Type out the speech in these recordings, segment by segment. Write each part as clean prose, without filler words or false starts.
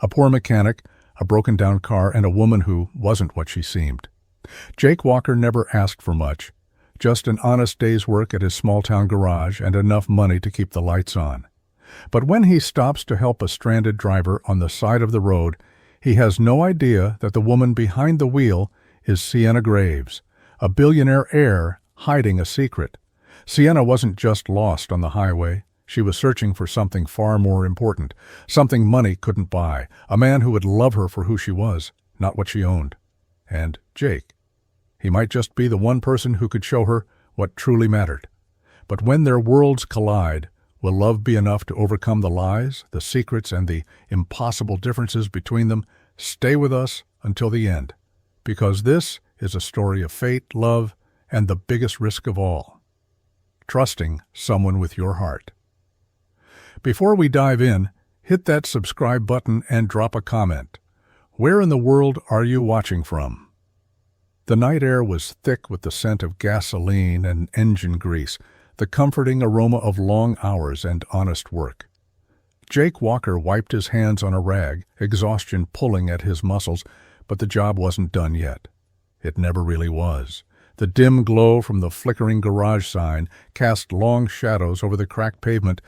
A poor mechanic, a broken-down car, and a woman who wasn't what she seemed. Jake Walker never asked for much, just an honest day's work at his small-town garage and enough money to keep the lights on. But when he stops to help a stranded driver on the side of the road, he has no idea that the woman behind the wheel is Sienna Graves, a billionaire heir hiding a secret. Sienna wasn't just lost on the highway. She was searching for something far more important, something money couldn't buy, a man who would love her for who she was, not what she owned. And Jake. He might just be the one person who could show her what truly mattered. But when their worlds collide, will love be enough to overcome the lies, the secrets, and the impossible differences between them? Stay with us until the end, because this is a story of fate, love, and the biggest risk of all, trusting someone with your heart. Before we dive in, hit that subscribe button and drop a comment. Where in the world are you watching from? The night air was thick with the scent of gasoline and engine grease, the comforting aroma of long hours and honest work. Jake Walker wiped his hands on a rag, exhaustion pulling at his muscles, but the job wasn't done yet. It never really was. The dim glow from the flickering garage sign cast long shadows over the cracked pavement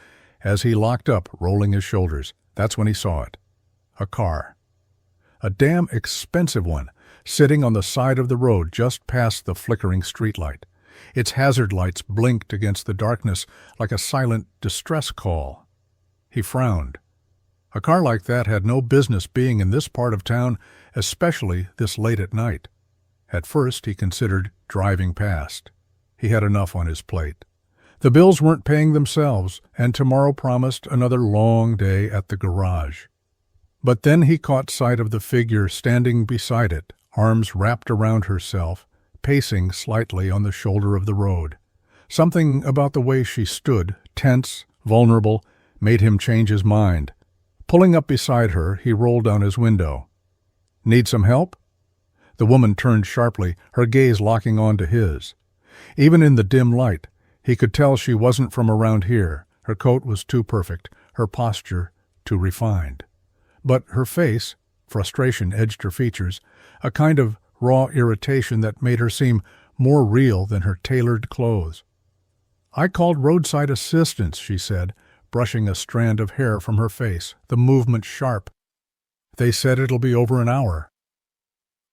as he locked up, rolling his shoulders. That's when he saw it. A car. A damn expensive one, sitting on the side of the road just past the flickering streetlight. Its hazard lights blinked against the darkness like a silent distress call. He frowned. A car like that had no business being in this part of town, especially this late at night. At first, he considered driving past. He had enough on his plate. The bills weren't paying themselves, and tomorrow promised another long day at the garage. But then he caught sight of the figure standing beside it, arms wrapped around herself, pacing slightly on the shoulder of the road. Something about the way she stood, tense, vulnerable, made him change his mind. Pulling up beside her, he rolled down his window. "Need some help?" The woman turned sharply, her gaze locking onto his. Even in the dim light, he could tell she wasn't from around here. Her coat was too perfect, her posture too refined. But her face, frustration edged her features, a kind of raw irritation that made her seem more real than her tailored clothes. "I called roadside assistance," she said, brushing a strand of hair from her face, the movement sharp. "They said it'll be over an hour."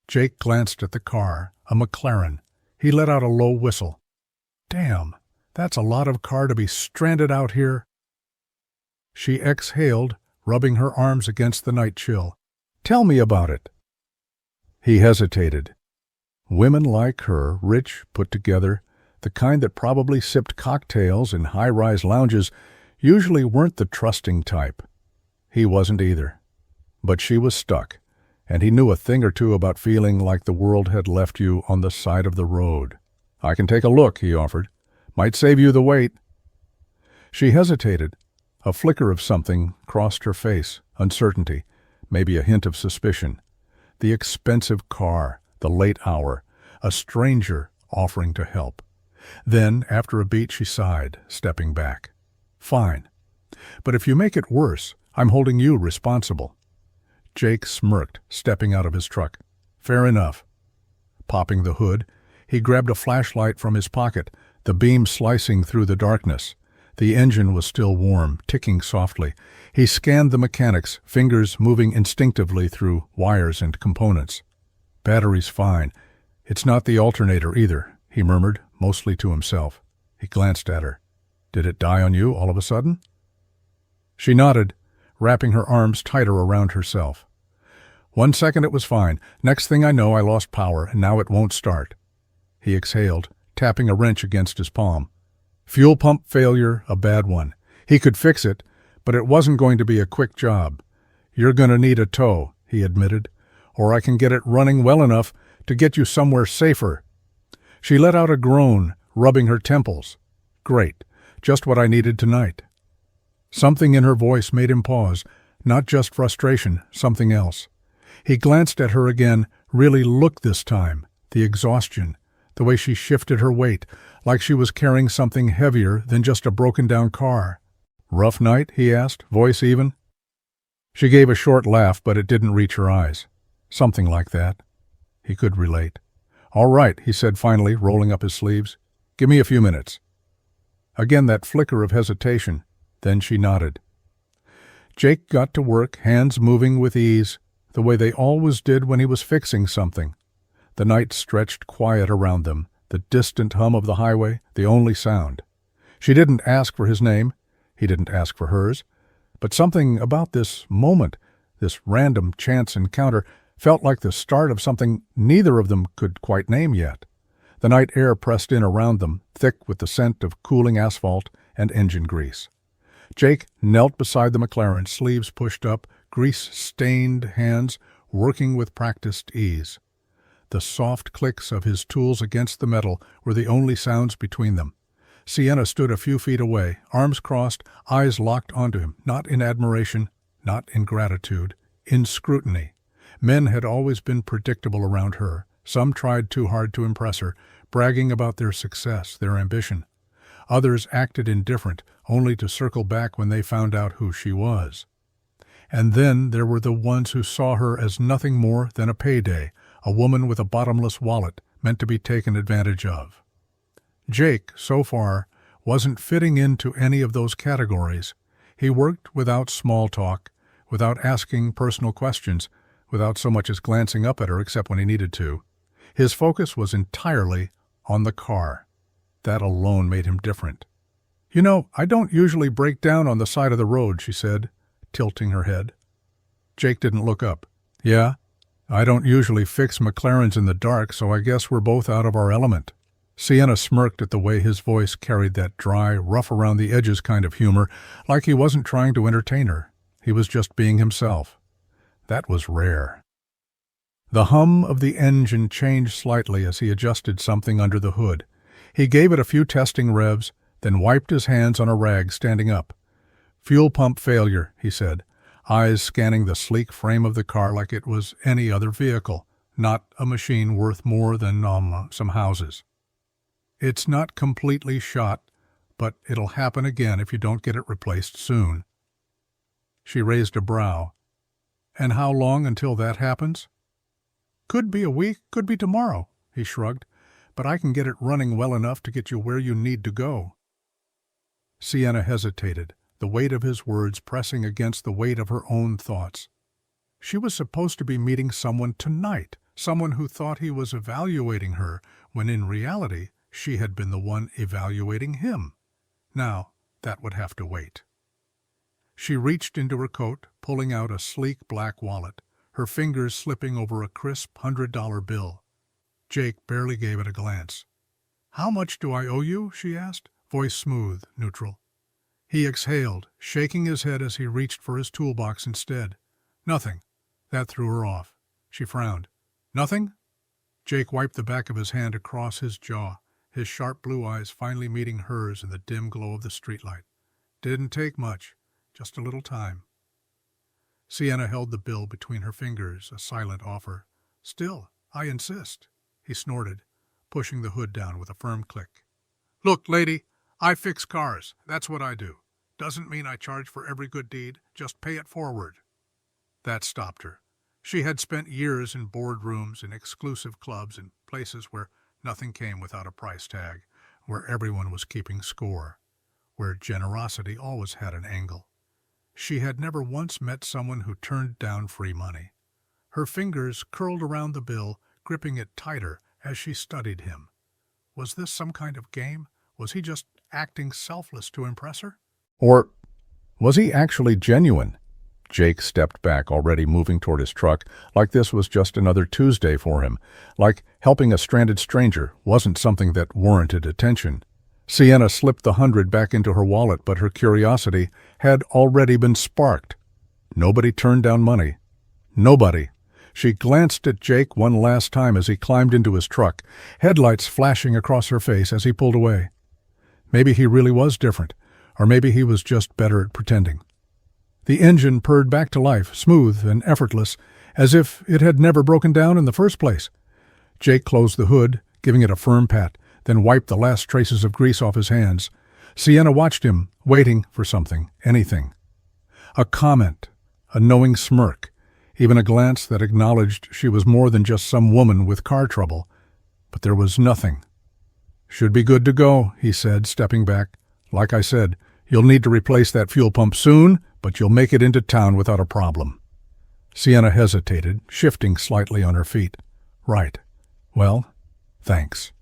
Jake glanced at the car, a McLaren. He let out a low whistle. "Damn, that's a lot of car to be stranded out here." She exhaled, rubbing her arms against the night chill. "Tell me about it." He hesitated. Women like her, rich, put together, the kind that probably sipped cocktails in high-rise lounges, usually weren't the trusting type. He wasn't either. But she was stuck, and he knew a thing or two about feeling like the world had left you on the side of the road. "I can take a look," he offered. "Might save you the wait." She hesitated. A flicker of something crossed her face, uncertainty, maybe a hint of suspicion. The expensive car, the late hour, a stranger offering to help. Then, after a beat, she sighed, stepping back. "Fine. But if you make it worse, I'm holding you responsible." Jake smirked, stepping out of his truck. "Fair enough." Popping the hood, he grabbed a flashlight from his pocket, the beam slicing through the darkness. The engine was still warm, ticking softly. He scanned the mechanics, fingers moving instinctively through wires and components. "Battery's fine. It's not the alternator either," he murmured, mostly to himself. He glanced at her. "Did it die on you all of a sudden?" She nodded, wrapping her arms tighter around herself. "1 second it was fine. Next thing I know, I lost power, and now it won't start." He exhaled, tapping a wrench against his palm. "Fuel pump failure, a bad one. He could fix it, but it wasn't going to be a quick job. You're going to need a tow," he admitted, "or I can get it running well enough to get you somewhere safer." She let out a groan, rubbing her temples. "Great. Just what I needed tonight." Something in her voice made him pause, not just frustration, something else. He glanced at her again, really looked this time, the exhaustion, the way she shifted her weight, like she was carrying something heavier than just a broken-down car. "Rough night?" he asked, voice even. She gave a short laugh, but it didn't reach her eyes. Something like that. He could relate. "All right," he said finally, rolling up his sleeves. "Give me a few minutes." Again that flicker of hesitation. Then she nodded. Jake got to work, hands moving with ease, the way they always did when he was fixing something. The night stretched quiet around them, the distant hum of the highway, the only sound. She didn't ask for his name. He didn't ask for hers. But something about this moment, this random chance encounter, felt like the start of something neither of them could quite name yet. The night air pressed in around them, thick with the scent of cooling asphalt and engine grease. Jake knelt beside the McLaren, sleeves pushed up, grease-stained hands working with practiced ease. The soft clicks of his tools against the metal were the only sounds between them. Sienna stood a few feet away, arms crossed, eyes locked onto him, not in admiration, not in gratitude, in scrutiny. Men had always been predictable around her. Some tried too hard to impress her, bragging about their success, their ambition. Others acted indifferent, only to circle back when they found out who she was. And then there were the ones who saw her as nothing more than a payday, a woman with a bottomless wallet meant to be taken advantage of. Jake, so far, wasn't fitting into any of those categories. He worked without small talk, without asking personal questions, without so much as glancing up at her except when he needed to. His focus was entirely on the car. That alone made him different. "You know, I don't usually break down on the side of the road," she said, tilting her head. Jake didn't look up. "Yeah? I don't usually fix McLarens in the dark, so I guess we're both out of our element." Sienna smirked at the way his voice carried that dry, rough-around-the-edges kind of humor, like he wasn't trying to entertain her. He was just being himself. That was rare. The hum of the engine changed slightly as he adjusted something under the hood. He gave it a few testing revs, then wiped his hands on a rag standing up. "Fuel pump failure," he said, eyes scanning the sleek frame of the car like it was any other vehicle, not a machine worth more than some houses. "It's not completely shot, but it'll happen again if you don't get it replaced soon." She raised a brow. "And how long until that happens?" "Could be a week, could be tomorrow," he shrugged, "but I can get it running well enough to get you where you need to go." Sienna hesitated, the weight of his words pressing against the weight of her own thoughts. She was supposed to be meeting someone tonight, someone who thought he was evaluating her, when in reality she had been the one evaluating him. Now, that would have to wait. She reached into her coat, pulling out a sleek black wallet, her fingers slipping over a crisp $100 bill. Jake barely gave it a glance. "How much do I owe you?" she asked, voice smooth, neutral. He exhaled, shaking his head as he reached for his toolbox instead. "Nothing." That threw her off. She frowned. "Nothing?" Jake wiped the back of his hand across his jaw, his sharp blue eyes finally meeting hers in the dim glow of the streetlight. "Didn't take much, just a little time." Sienna held the bill between her fingers, a silent offer. "Still, I insist," he snorted, pushing the hood down with a firm click. "Look, lady, I fix cars. That's what I do. Doesn't mean I charge for every good deed. Just pay it forward." That stopped her. She had spent years in boardrooms, in exclusive clubs, in places where nothing came without a price tag, where everyone was keeping score, where generosity always had an angle. She had never once met someone who turned down free money. Her fingers curled around the bill, gripping it tighter as she studied him. Was this some kind of game? Was he just acting selfless to impress her? Or was he actually genuine? Jake stepped back, already moving toward his truck, like this was just another Tuesday for him, like helping a stranded stranger wasn't something that warranted attention. Sienna slipped the $100 back into her wallet, but her curiosity had already been sparked. Nobody turned down money. Nobody. She glanced at Jake one last time as he climbed into his truck, headlights flashing across her face as he pulled away. Maybe he really was different, or maybe he was just better at pretending. The engine purred back to life, smooth and effortless, as if it had never broken down in the first place. Jake closed the hood, giving it a firm pat, then wiped the last traces of grease off his hands. Sienna watched him, waiting for something, anything. A comment, a knowing smirk, even a glance that acknowledged she was more than just some woman with car trouble. But there was nothing. "Should be good to go," he said, stepping back. "Like I said, you'll need to replace that fuel pump soon, but you'll make it into town without a problem." Sienna hesitated, shifting slightly on her feet. "Right. Well, thanks."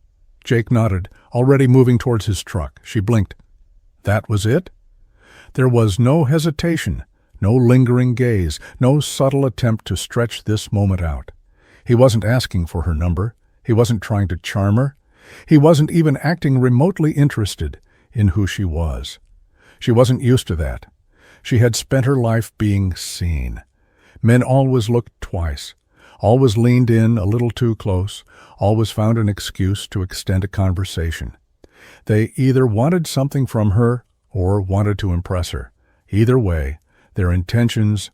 Jake nodded, already moving towards his truck. She blinked. That was it? There was no hesitation, no lingering gaze, no subtle attempt to stretch this moment out. He wasn't asking for her number. He wasn't trying to charm her. He wasn't even acting remotely interested in who she was. She wasn't used to that. She had spent her life being seen. Men always looked twice, always leaned in a little too close, always found an excuse to extend a conversation. They either wanted something from her or wanted to impress her. Either way, their intentions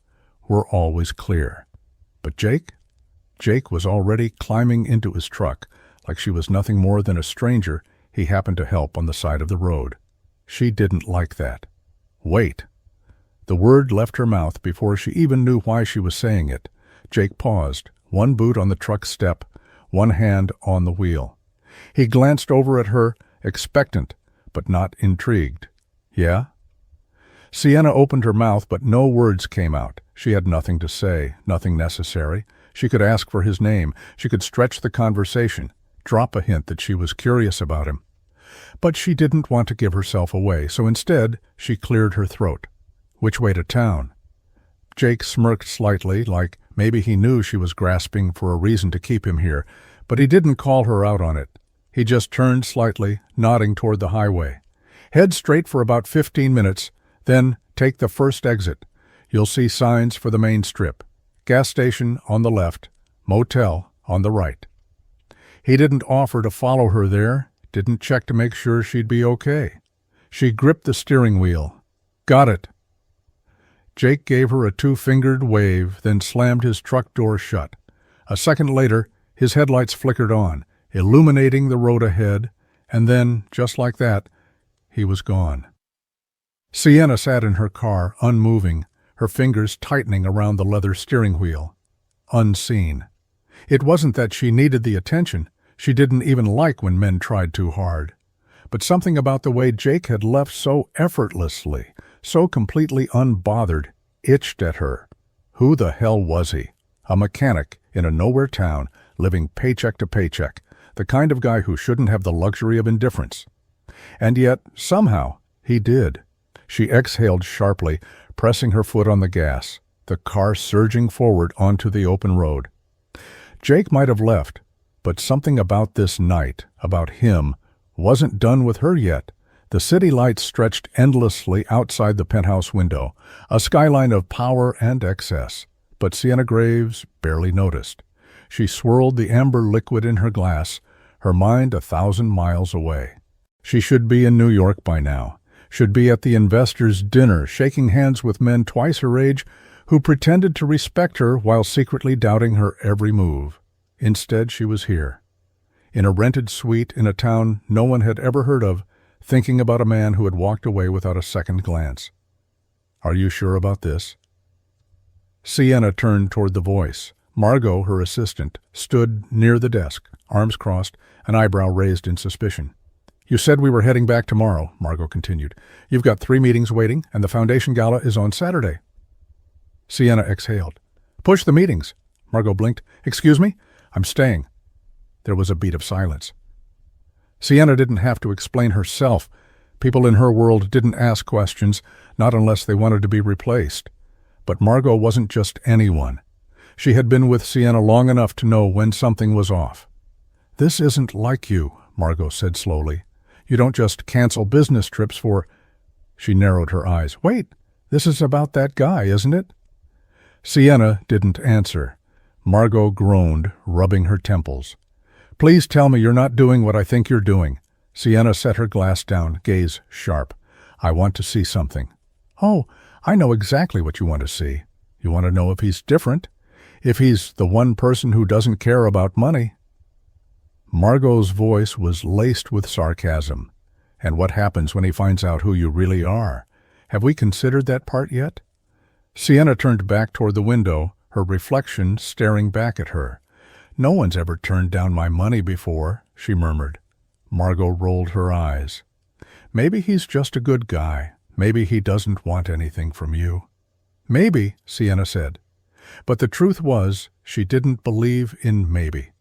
were always clear. But Jake? Jake was already climbing into his truck like she was nothing more than a stranger he happened to help on the side of the road. She didn't like that. Wait. The word left her mouth before she even knew why she was saying it. Jake paused, one boot on the truck's step, one hand on the wheel. He glanced over at her, expectant, but not intrigued. "Yeah?" Sienna opened her mouth, but no words came out. She had nothing to say, nothing necessary. She could ask for his name. She could stretch the conversation, drop a hint that she was curious about him. But she didn't want to give herself away, so instead she cleared her throat. "Which way to town?" Jake smirked slightly, like maybe he knew she was grasping for a reason to keep him here, but he didn't call her out on it. He just turned slightly, nodding toward the highway. "Head straight for about 15 minutes, then take the first exit. You'll see signs for the main strip. Gas station on the left, motel on the right." He didn't offer to follow her there, didn't check to make sure she'd be okay. She gripped the steering wheel. "Got it." Jake gave her a two-fingered wave, then slammed his truck door shut. A second later, his headlights flickered on, illuminating the road ahead, and then, just like that, he was gone. Sienna sat in her car, unmoving, her fingers tightening around the leather steering wheel. Unseen. It wasn't that she needed the attention. She didn't even like when men tried too hard. But something about the way Jake had left so effortlessly, so completely unbothered, itched at her. Who the hell was he? A mechanic in a nowhere town, living paycheck to paycheck, the kind of guy who shouldn't have the luxury of indifference. And yet, somehow, he did. She exhaled sharply, pressing her foot on the gas, the car surging forward onto the open road. Jake might have left, but something about this night, about him, wasn't done with her yet. The city lights stretched endlessly outside the penthouse window, a skyline of power and excess. But Sienna Graves barely noticed. She swirled the amber liquid in her glass, her mind 1,000 miles away. She should be in New York by now, should be at the investors' dinner, shaking hands with men twice her age who pretended to respect her while secretly doubting her every move. Instead, she was here, in a rented suite in a town no one had ever heard of, thinking about a man who had walked away without a second glance. "Are you sure about this?" Sienna turned toward the voice. Margot, her assistant, stood near the desk, arms crossed, an eyebrow raised in suspicion. "You said we were heading back tomorrow," Margot continued. "You've got 3 meetings waiting, and the foundation gala is on Saturday." Sienna exhaled. "Push the meetings." Margot blinked. "Excuse me? I'm staying." There was a beat of silence. Sienna didn't have to explain herself. People in her world didn't ask questions, not unless they wanted to be replaced. But Margot wasn't just anyone. She had been with Sienna long enough to know when something was off. "This isn't like you," Margot said slowly. "You don't just cancel business trips for—" She narrowed her eyes. "Wait, this is about that guy, isn't it?" Sienna didn't answer. Margot groaned, rubbing her temples. "Please tell me you're not doing what I think you're doing." Sienna set her glass down, gaze sharp. "I want to see something." "Oh, I know exactly what you want to see. You want to know if he's different, if he's the one person who doesn't care about money." Margot's voice was laced with sarcasm. "And what happens when he finds out who you really are? Have we considered that part yet?" Sienna turned back toward the window, her reflection staring back at her. "No one's ever turned down my money before," she murmured. Margot rolled her eyes. "Maybe he's just a good guy. Maybe he doesn't want anything from you." "Maybe," Sienna said. But the truth was, she didn't believe in maybe.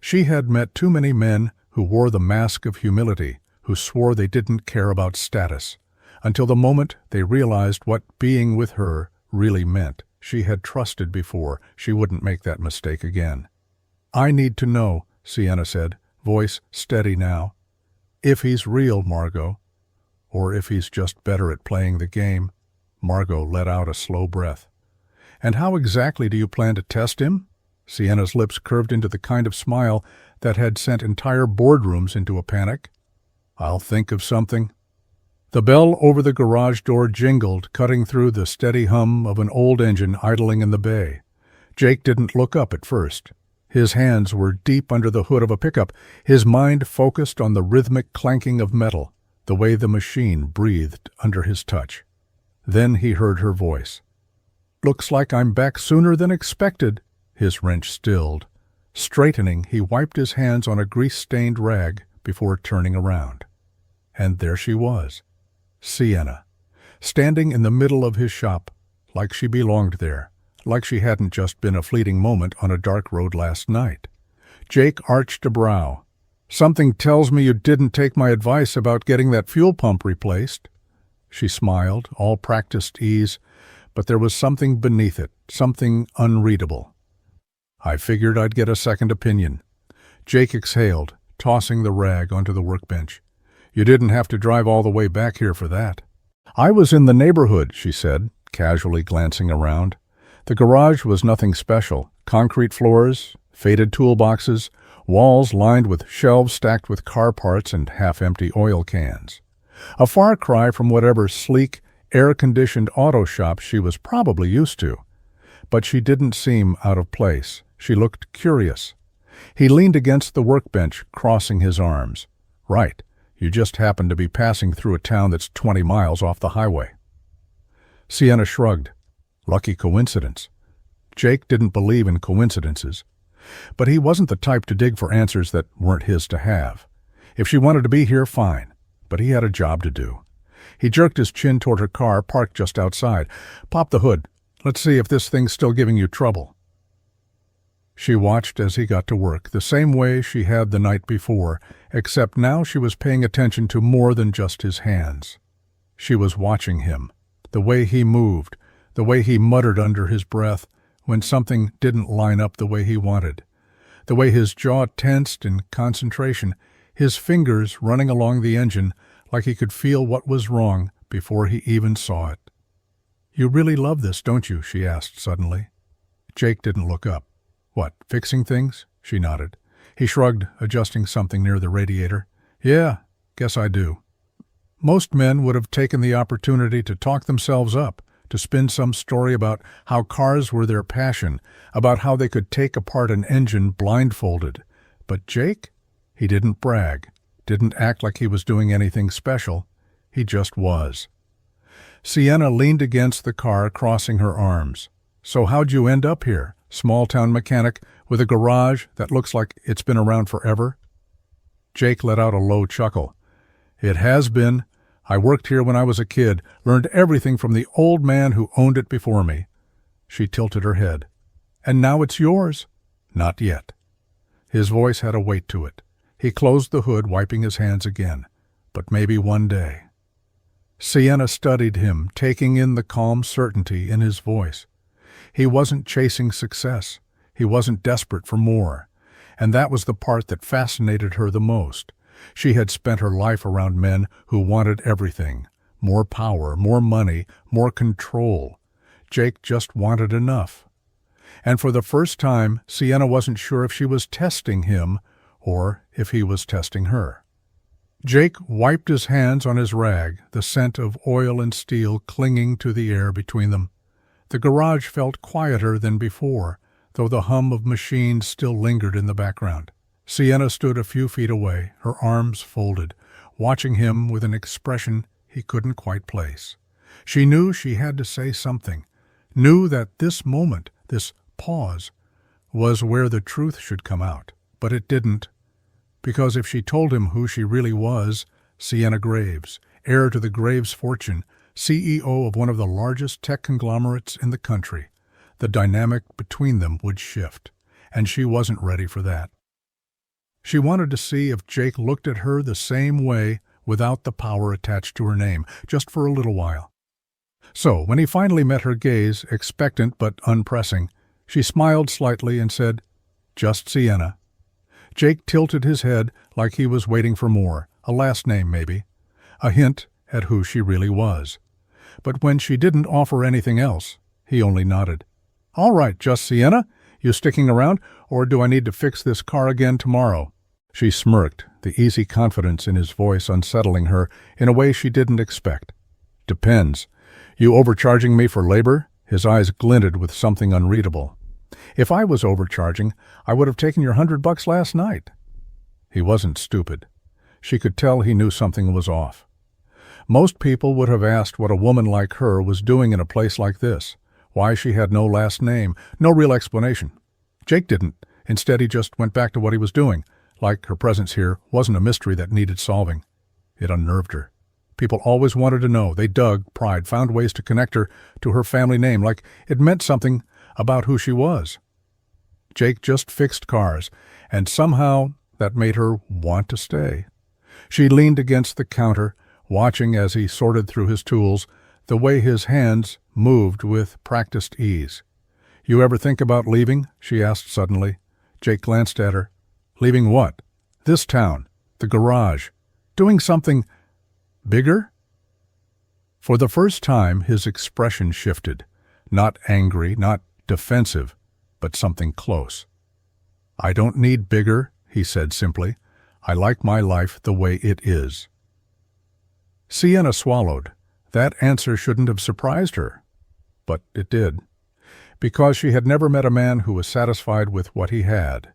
She had met too many men who wore the mask of humility, who swore they didn't care about status, until the moment they realized what being with her really meant. She had trusted before. She wouldn't make that mistake again. "I need to know," Sienna said, voice steady now. "If he's real, Margot. Or if he's just better at playing the game." Margot let out a slow breath. "And how exactly do you plan to test him?" Sienna's lips curved into the kind of smile that had sent entire boardrooms into a panic. "I'll think of something." The bell over the garage door jingled, cutting through the steady hum of an old engine idling in the bay. Jake didn't look up at first. His hands were deep under the hood of a pickup, his mind focused on the rhythmic clanking of metal, the way the machine breathed under his touch. Then he heard her voice. "Looks like I'm back sooner than expected." His wrench stilled. Straightening, he wiped his hands on a grease-stained rag before turning around. And there she was, Sienna, standing in the middle of his shop, like she belonged there, like she hadn't just been a fleeting moment on a dark road last night. Jake arched a brow. "Something tells me you didn't take my advice about getting that fuel pump replaced." She smiled, all practiced ease, but there was something beneath it, something unreadable. "I figured I'd get a second opinion." Jake exhaled, tossing the rag onto the workbench. "You didn't have to drive all the way back here for that." "I was in the neighborhood," she said, casually glancing around. The garage was nothing special. Concrete floors, faded toolboxes, walls lined with shelves stacked with car parts and half-empty oil cans. A far cry from whatever sleek, air-conditioned auto shop she was probably used to. But she didn't seem out of place. She looked curious. He leaned against the workbench, crossing his arms. "Right, you just happened to be passing through a town that's 20 miles off the highway." Sienna shrugged. Lucky coincidence. Jake didn't believe in coincidences. But he wasn't the type to dig for answers that weren't his to have. If she wanted to be here, fine. But he had a job to do. He jerked his chin toward her car, parked just outside. "Pop the hood. Let's see if this thing's still giving you trouble." She watched as he got to work, the same way she had the night before, except now she was paying attention to more than just his hands. She was watching him, the way he moved, the way he muttered under his breath when something didn't line up the way he wanted, the way his jaw tensed in concentration, his fingers running along the engine like he could feel what was wrong before he even saw it. "You really love this, don't you?" she asked suddenly. Jake didn't look up. "What, fixing things?" She nodded. He shrugged, adjusting something near the radiator. "Yeah, guess I do." Most men would have taken the opportunity to talk themselves up, to spin some story about how cars were their passion, about how they could take apart an engine blindfolded. But Jake? He didn't brag, didn't act like he was doing anything special. He just was. Sienna leaned against the car, crossing her arms. "So how'd you end up here? Small-town mechanic with a garage that looks like it's been around forever?" Jake let out a low chuckle. "It has been. I worked here when I was a kid, learned everything from the old man who owned it before me." She tilted her head. "And now it's yours?" "Not yet." His voice had a weight to it. He closed the hood, wiping his hands again. "But maybe one day." Sienna studied him, taking in the calm certainty in his voice. He wasn't chasing success. He wasn't desperate for more. And that was the part that fascinated her the most. She had spent her life around men who wanted everything. More power, more money, more control. Jake just wanted enough. And for the first time, Sienna wasn't sure if she was testing him or if he was testing her. Jake wiped his hands on his rag, the scent of oil and steel clinging to the air between them. The garage felt quieter than before, though the hum of machines still lingered in the background. Sienna stood a few feet away, her arms folded, watching him with an expression he couldn't quite place. She knew she had to say something. knew that this moment, this pause, was where the truth should come out. But it didn't, because if she told him who she really was, Sienna Graves, heir to the Graves fortune, CEO of one of the largest tech conglomerates in the country, the dynamic between them would shift, and she wasn't ready for that. She wanted to see if Jake looked at her the same way without the power attached to her name, just for a little while. So, when he finally met her gaze, expectant but unpressing, she smiled slightly and said, "Just Sienna." Jake tilted his head like he was waiting for more, a last name maybe, a hint at who she really was. But when she didn't offer anything else, he only nodded. "All right, just Sienna? You sticking around, or do I need to fix this car again tomorrow?" She smirked, the easy confidence in his voice unsettling her in a way she didn't expect. "Depends. You overcharging me for labor?" His eyes glinted with something unreadable. "If I was overcharging, I would have taken your $100 last night." He wasn't stupid. She could tell he knew something was off. Most people would have asked what a woman like her was doing in a place like this, why she had no last name, no real explanation. Jake didn't. Instead, he just went back to what he was doing, like her presence here wasn't a mystery that needed solving. It unnerved her. People always wanted to know. They dug, pried, found ways to connect her to her family name, like it meant something about who she was. Jake just fixed cars, and somehow that made her want to stay. She leaned against the counter, watching as he sorted through his tools, the way his hands moved with practiced ease. "You ever think about leaving?" she asked suddenly. Jake glanced at her. "Leaving what?" "This town, the garage, doing something bigger?" For the first time, his expression shifted. Not angry, not defensive, but something close. "I don't need bigger," he said simply. "I like my life the way it is." Sienna swallowed. That answer shouldn't have surprised her. But it did. Because she had never met a man who was satisfied with what he had.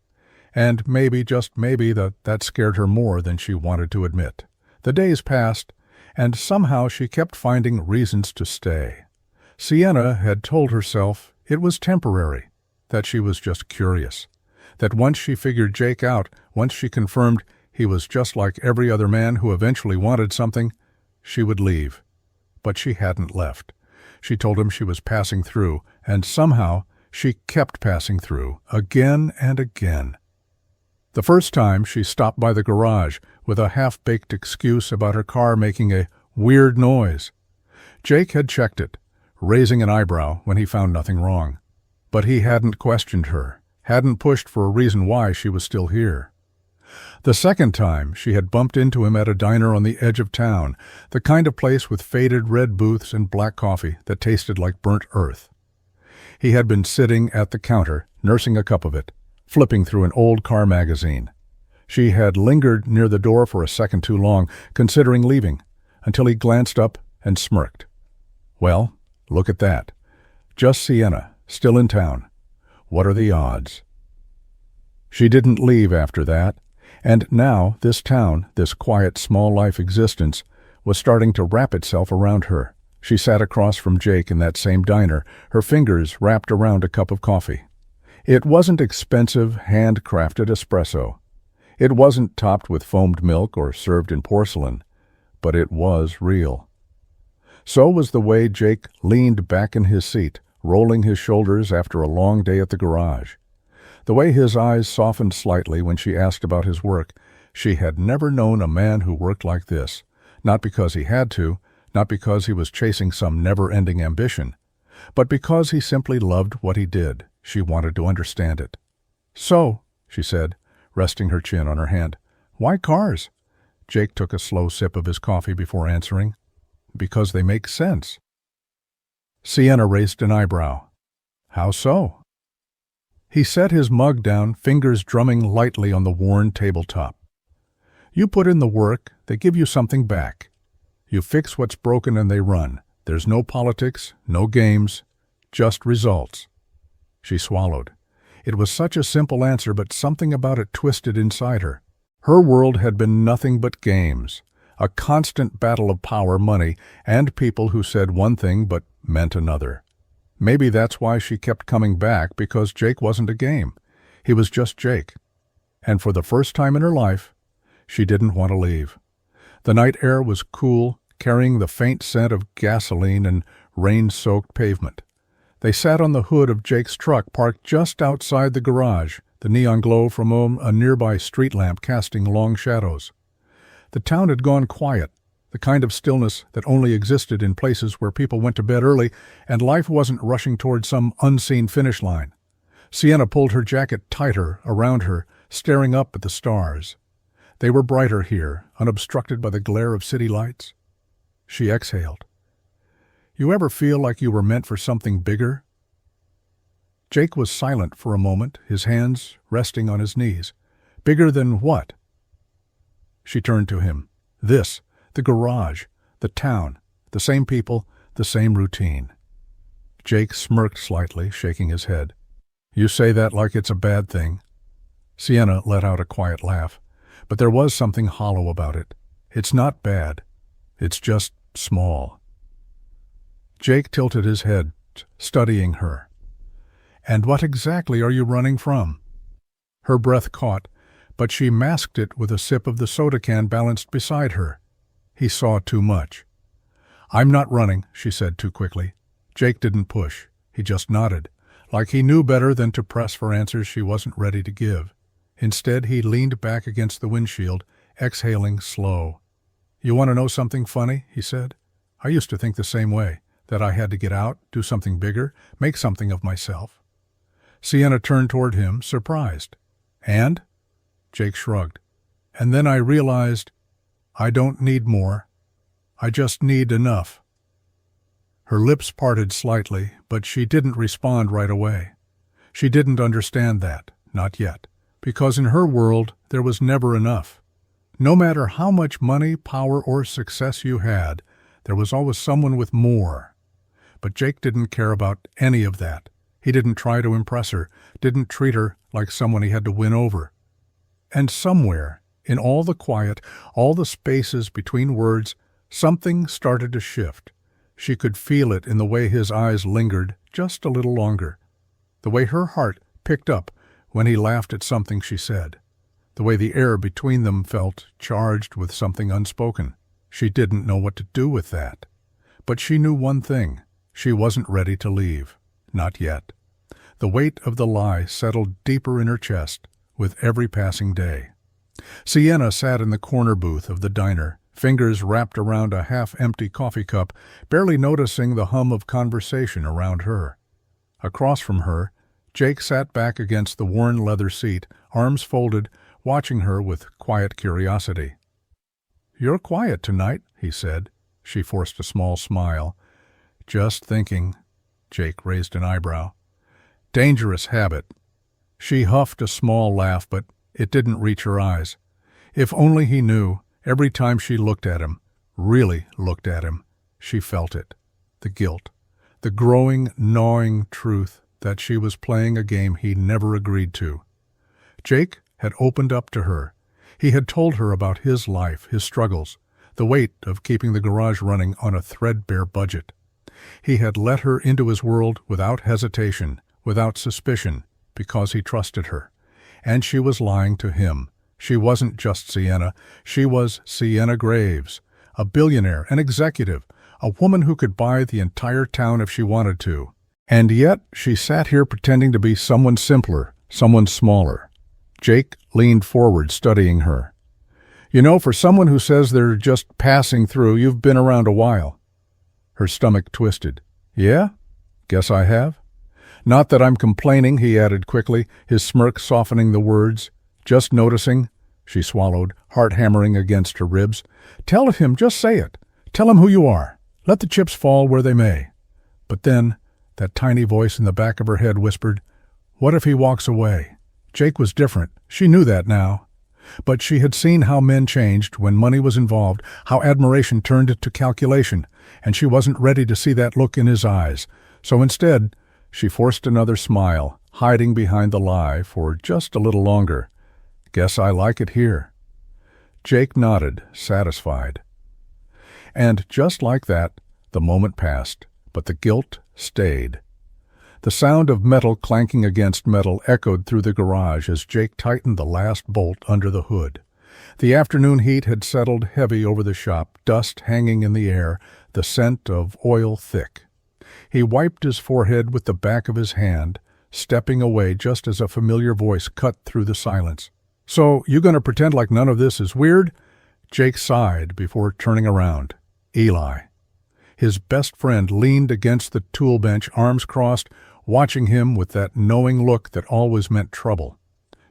And maybe, just maybe, that scared her more than she wanted to admit. The days passed, and somehow she kept finding reasons to stay. Sienna had told herself it was temporary, that she was just curious, that once she figured Jake out, once she confirmed he was just like every other man who eventually wanted something, she would leave. But she hadn't left. She told him she was passing through, and somehow she kept passing through, again and again. The first time she stopped by the garage with a half-baked excuse about her car making a weird noise. Jake had checked it, raising an eyebrow when he found nothing wrong. But he hadn't questioned her, hadn't pushed for a reason why she was still here. The second time she had bumped into him at a diner on the edge of town, the kind of place with faded red booths and black coffee that tasted like burnt earth. He had been sitting at the counter, nursing a cup of it, flipping through an old car magazine. She had lingered near the door for a second too long, considering leaving, until he glanced up and smirked. "Well, look at that. Just Sienna, still in town. What are the odds?" She didn't leave after that, and now this town, this quiet, small-life existence, was starting to wrap itself around her. She sat across from Jake in that same diner, her fingers wrapped around a cup of coffee. It wasn't expensive, handcrafted espresso. It wasn't topped with foamed milk or served in porcelain, but it was real. So was the way Jake leaned back in his seat, rolling his shoulders after a long day at the garage. The way his eyes softened slightly when she asked about his work. She had never known a man who worked like this, not because he had to, not because he was chasing some never-ending ambition, but because he simply loved what he did. She wanted to understand it. "So," she said, resting her chin on her hand, "why cars?" Jake took a slow sip of his coffee before answering. "Because they make sense." Sienna raised an eyebrow. "How so?" He set his mug down, fingers drumming lightly on the worn tabletop. "You put in the work, they give you something back. You fix what's broken and they run. There's no politics, no games, just results." She swallowed. It was such a simple answer, but something about it twisted inside her. Her world had been nothing but games, a constant battle of power, money, and people who said one thing but meant another. Maybe that's why she kept coming back, because Jake wasn't a game. He was just Jake. And for the first time in her life, she didn't want to leave. The night air was cool, carrying the faint scent of gasoline and rain-soaked pavement. They sat on the hood of Jake's truck parked just outside the garage, the neon glow from a nearby street lamp casting long shadows. The town had gone quiet, the kind of stillness that only existed in places where people went to bed early and life wasn't rushing toward some unseen finish line. Sienna pulled her jacket tighter around her, staring up at the stars. They were brighter here, unobstructed by the glare of city lights. She exhaled. You ever feel like you were meant for something bigger? Jake was silent for a moment, his hands resting on his knees. Bigger than what? She turned to him. This, the garage, the town, the same people, the same routine. Jake smirked slightly, shaking his head. You say that like it's a bad thing. Sienna let out a quiet laugh, but there was something hollow about it. It's not bad. It's just small. Jake tilted his head, studying her. And what exactly are you running from? Her breath caught, but she masked it with a sip of the soda can balanced beside her. He saw too much. I'm not running, she said too quickly. Jake didn't push. He just nodded, like he knew better than to press for answers she wasn't ready to give. Instead, he leaned back against the windshield, exhaling slow. You want to know something funny? He said. I used to think the same way, that I had to get out, do something bigger, make something of myself. Sienna turned toward him, surprised. And? Jake shrugged. And then I realized I don't need more. I just need enough. Her lips parted slightly, but she didn't respond right away. She didn't understand that, not yet, because in her world there was never enough. No matter how much money, power, or success you had, there was always someone with more. But Jake didn't care about any of that. He didn't try to impress her, didn't treat her like someone he had to win over. And somewhere, in all the quiet, all the spaces between words, something started to shift. She could feel it in the way his eyes lingered just a little longer, the way her heart picked up when he laughed at something she said, the way the air between them felt charged with something unspoken. She didn't know what to do with that. But she knew one thing. She wasn't ready to leave. Not yet. The weight of the lie settled deeper in her chest with every passing day. Sienna sat in the corner booth of the diner, fingers wrapped around a half-empty coffee cup, barely noticing the hum of conversation around her. Across from her, Jake sat back against the worn leather seat, arms folded, watching her with quiet curiosity. You're quiet tonight, he said. She forced a small smile. Just thinking. Jake raised an eyebrow. Dangerous habit. She huffed a small laugh, but it didn't reach her eyes. If only he knew, every time she looked at him, really looked at him, she felt it. The guilt. The growing, gnawing truth that she was playing a game he never agreed to. Jake had opened up to her. He had told her about his life, his struggles, the weight of keeping the garage running on a threadbare budget. He had let her into his world without hesitation, without suspicion, because he trusted her. And she was lying to him. She wasn't just Sienna. She was Sienna Graves, a billionaire, an executive, a woman who could buy the entire town if she wanted to. And yet she sat here pretending to be someone simpler, someone smaller. Jake leaned forward, studying her. You know, for someone who says they're just passing through, you've been around a while. Her stomach twisted. Yeah? Guess I have. Not that I'm complaining, he added quickly, his smirk softening the words. Just noticing. She swallowed, heart hammering against her ribs. Tell him, just say it. Tell him who you are. Let the chips fall where they may. But then, that tiny voice in the back of her head whispered, what if he walks away? Jake was different. She knew that now. But she had seen how men changed when money was involved, how admiration turned to calculation, and she wasn't ready to see that look in his eyes. So instead, she forced another smile, hiding behind the lie for just a little longer. Guess I like it here. Jake nodded, satisfied. And just like that, the moment passed, but the guilt stayed. The sound of metal clanking against metal echoed through the garage as Jake tightened the last bolt under the hood. The afternoon heat had settled heavy over the shop, dust hanging in the air, the scent of oil thick. He wiped his forehead with the back of his hand, stepping away just as a familiar voice cut through the silence. "So, you gonna pretend like none of this is weird?" Jake sighed before turning around. Eli. His best friend leaned against the tool bench, arms crossed, watching him with that knowing look that always meant trouble.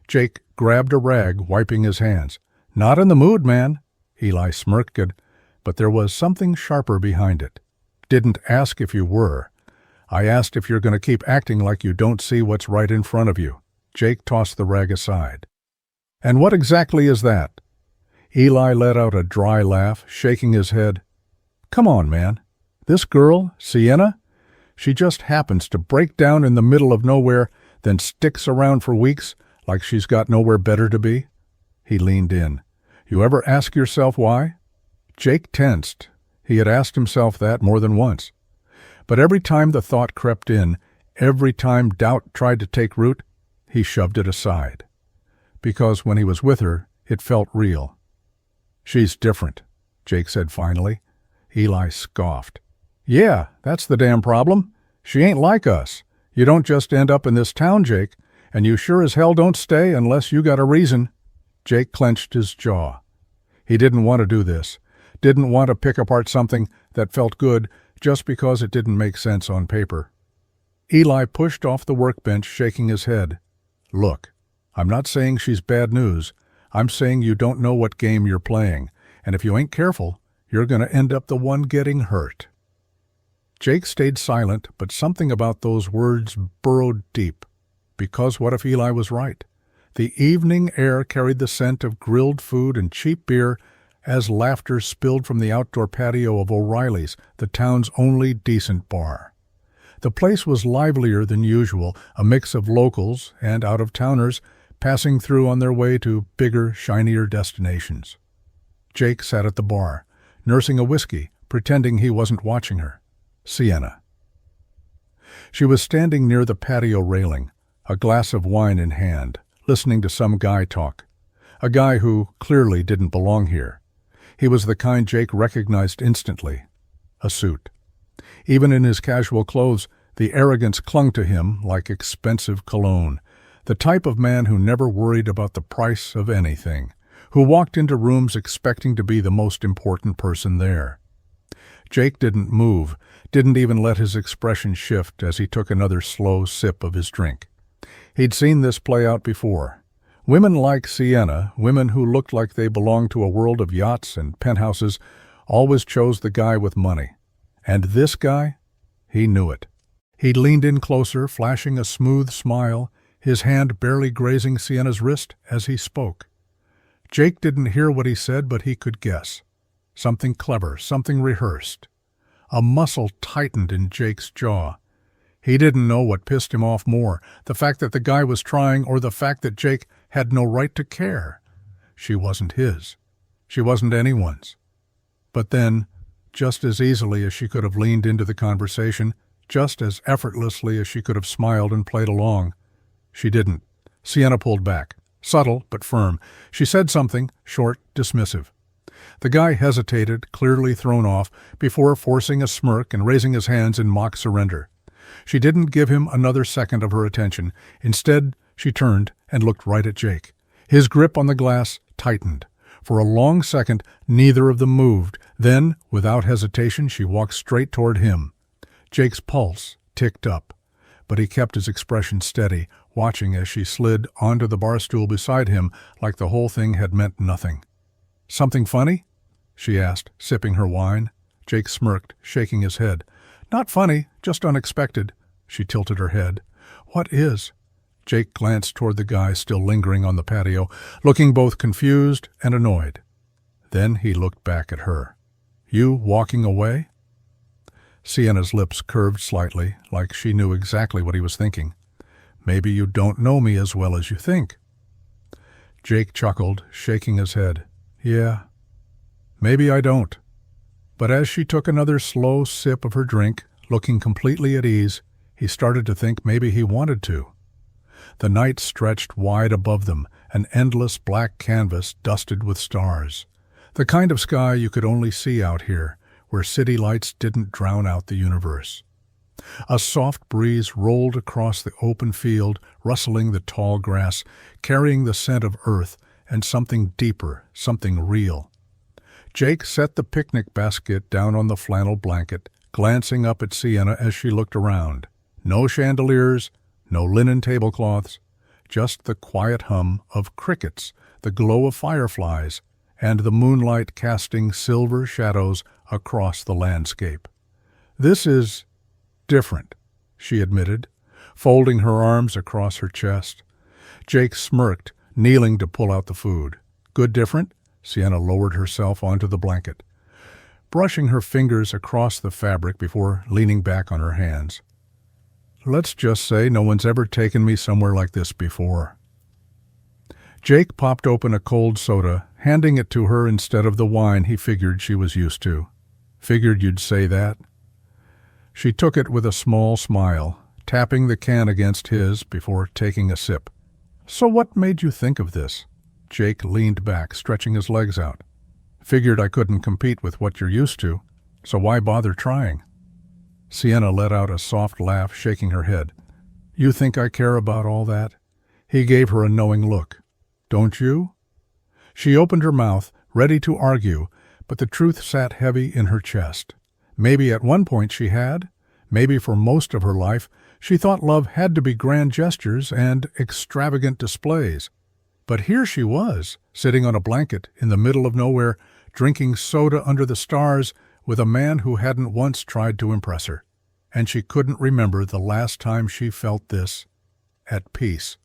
Jake grabbed a rag, wiping his hands. "Not in the mood, man." Eli smirked, but there was something sharper behind it. "Didn't ask if you were. I asked if you're going to keep acting like you don't see what's right in front of you." Jake tossed the rag aside. "And what exactly is that?" Eli let out a dry laugh, shaking his head. "Come on, man. This girl, Sienna, she just happens to break down in the middle of nowhere, then sticks around for weeks like she's got nowhere better to be." He leaned in. "You ever ask yourself why?" Jake tensed. He had asked himself that more than once. But every time the thought crept in, every time doubt tried to take root, he shoved it aside. Because when he was with her, it felt real. "She's different," Jake said finally. Eli scoffed. "Yeah, that's the damn problem. She ain't like us. You don't just end up in this town, Jake, and you sure as hell don't stay unless you got a reason." Jake clenched his jaw. He didn't want to do this. Didn't want to pick apart something that felt good just because it didn't make sense on paper. Eli pushed off the workbench, shaking his head. "Look, I'm not saying she's bad news. I'm saying you don't know what game you're playing, and if you ain't careful, you're going to end up the one getting hurt." Jake stayed silent, but something about those words burrowed deep. Because what if Eli was right? The evening air carried the scent of grilled food and cheap beer as laughter spilled from the outdoor patio of O'Reilly's, the town's only decent bar. The place was livelier than usual, a mix of locals and out-of-towners passing through on their way to bigger, shinier destinations. Jake sat at the bar, nursing a whiskey, pretending he wasn't watching her. Sienna. She was standing near the patio railing, a glass of wine in hand, listening to some guy talk. A guy who clearly didn't belong here. He was the kind Jake recognized instantly. A suit. Even in his casual clothes, the arrogance clung to him like expensive cologne. The type of man who never worried about the price of anything, who walked into rooms expecting to be the most important person there. Jake didn't move, didn't even let his expression shift as he took another slow sip of his drink. He'd seen this play out before. Women like Sienna, women who looked like they belonged to a world of yachts and penthouses, always chose the guy with money. And this guy? He knew it. He leaned in closer, flashing a smooth smile, his hand barely grazing Sienna's wrist as he spoke. Jake didn't hear what he said, but he could guess. Something clever, something rehearsed. A muscle tightened in Jake's jaw. He didn't know what pissed him off more, the fact that the guy was trying or the fact that Jake had no right to care. She wasn't his. She wasn't anyone's. But then, just as easily as she could have leaned into the conversation, just as effortlessly as she could have smiled and played along, she didn't. Sienna pulled back, subtle but firm. She said something, short, dismissive. The guy hesitated, clearly thrown off, before forcing a smirk and raising his hands in mock surrender. She didn't give him another second of her attention. Instead, she turned and looked right at Jake. His grip on the glass tightened. For a long second, neither of them moved. Then, without hesitation, she walked straight toward him. Jake's pulse ticked up, but he kept his expression steady, watching as she slid onto the bar stool beside him like the whole thing had meant nothing. "Something funny?" she asked, sipping her wine. Jake smirked, shaking his head. "Not funny, just unexpected." She tilted her head. "What is?" Jake glanced toward the guy still lingering on the patio, looking both confused and annoyed. Then he looked back at her. "You walking away?" Sienna's lips curved slightly, like she knew exactly what he was thinking. "Maybe you don't know me as well as you think." Jake chuckled, shaking his head. "Yeah, maybe I don't." But as she took another slow sip of her drink, looking completely at ease, He started to think maybe he wanted to. The night stretched wide above them, an endless black canvas dusted with stars. The kind of sky you could only see out here, where city lights didn't drown out the universe. A soft breeze rolled across the open field, rustling the tall grass, carrying the scent of earth and something deeper, something real. Jake set the picnic basket down on the flannel blanket, glancing up at Sienna as she looked around. No chandeliers, no linen tablecloths, just the quiet hum of crickets, the glow of fireflies, and the moonlight casting silver shadows across the landscape. "This is different," she admitted, folding her arms across her chest. Jake smirked, kneeling to pull out the food. "Good different?" Sienna lowered herself onto the blanket, brushing her fingers across the fabric before leaning back on her hands. "Let's just say no one's ever taken me somewhere like this before." Jake popped open a cold soda, handing it to her instead of the wine he figured she was used to. "Figured you'd say that." She took it with a small smile, tapping the can against his before taking a sip. "So what made you think of this?" Jake leaned back, stretching his legs out. "Figured I couldn't compete with what you're used to, so why bother trying?" Sienna let out a soft laugh, shaking her head. "You think I care about all that?" He gave her a knowing look. "Don't you?" She opened her mouth, ready to argue, but the truth sat heavy in her chest. Maybe at one point she had. Maybe for most of her life she thought love had to be grand gestures and extravagant displays. But here she was, sitting on a blanket in the middle of nowhere, drinking soda under the stars with a man who hadn't once tried to impress her. And she couldn't remember the last time she felt this, at peace.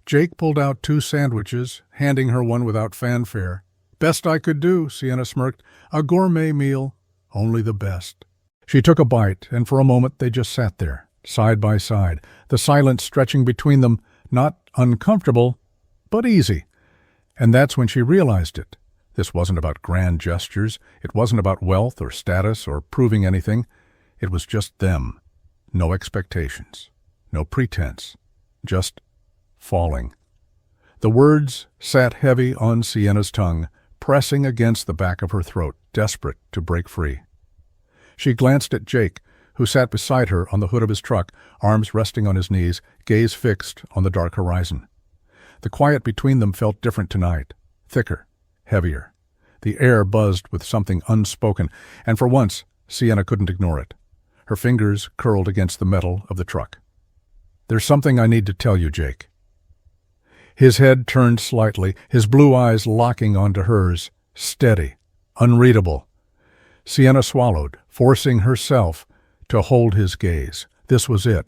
Jake pulled out 2 sandwiches, handing her one without fanfare. "Best I could do," Sienna smirked. "A gourmet meal, only the best." She took a bite, and for a moment they just sat there, side by side, the silence stretching between them, not uncomfortable, but easy. And that's when she realized it. This wasn't about grand gestures. It wasn't about wealth or status or proving anything. It was just them. No expectations. No pretense. Just falling. The words sat heavy on Sienna's tongue, pressing against the back of her throat, desperate to break free. She glanced at Jake, who sat beside her on the hood of his truck, arms resting on his knees, gaze fixed on the dark horizon. The quiet between them felt different tonight, thicker, heavier. The air buzzed with something unspoken, and for once, Sienna couldn't ignore it. Her fingers curled against the metal of the truck. "There's something I need to tell you, Jake." His head turned slightly, his blue eyes locking onto hers, steady, unreadable. Sienna swallowed, forcing herself to hold his gaze. This was it.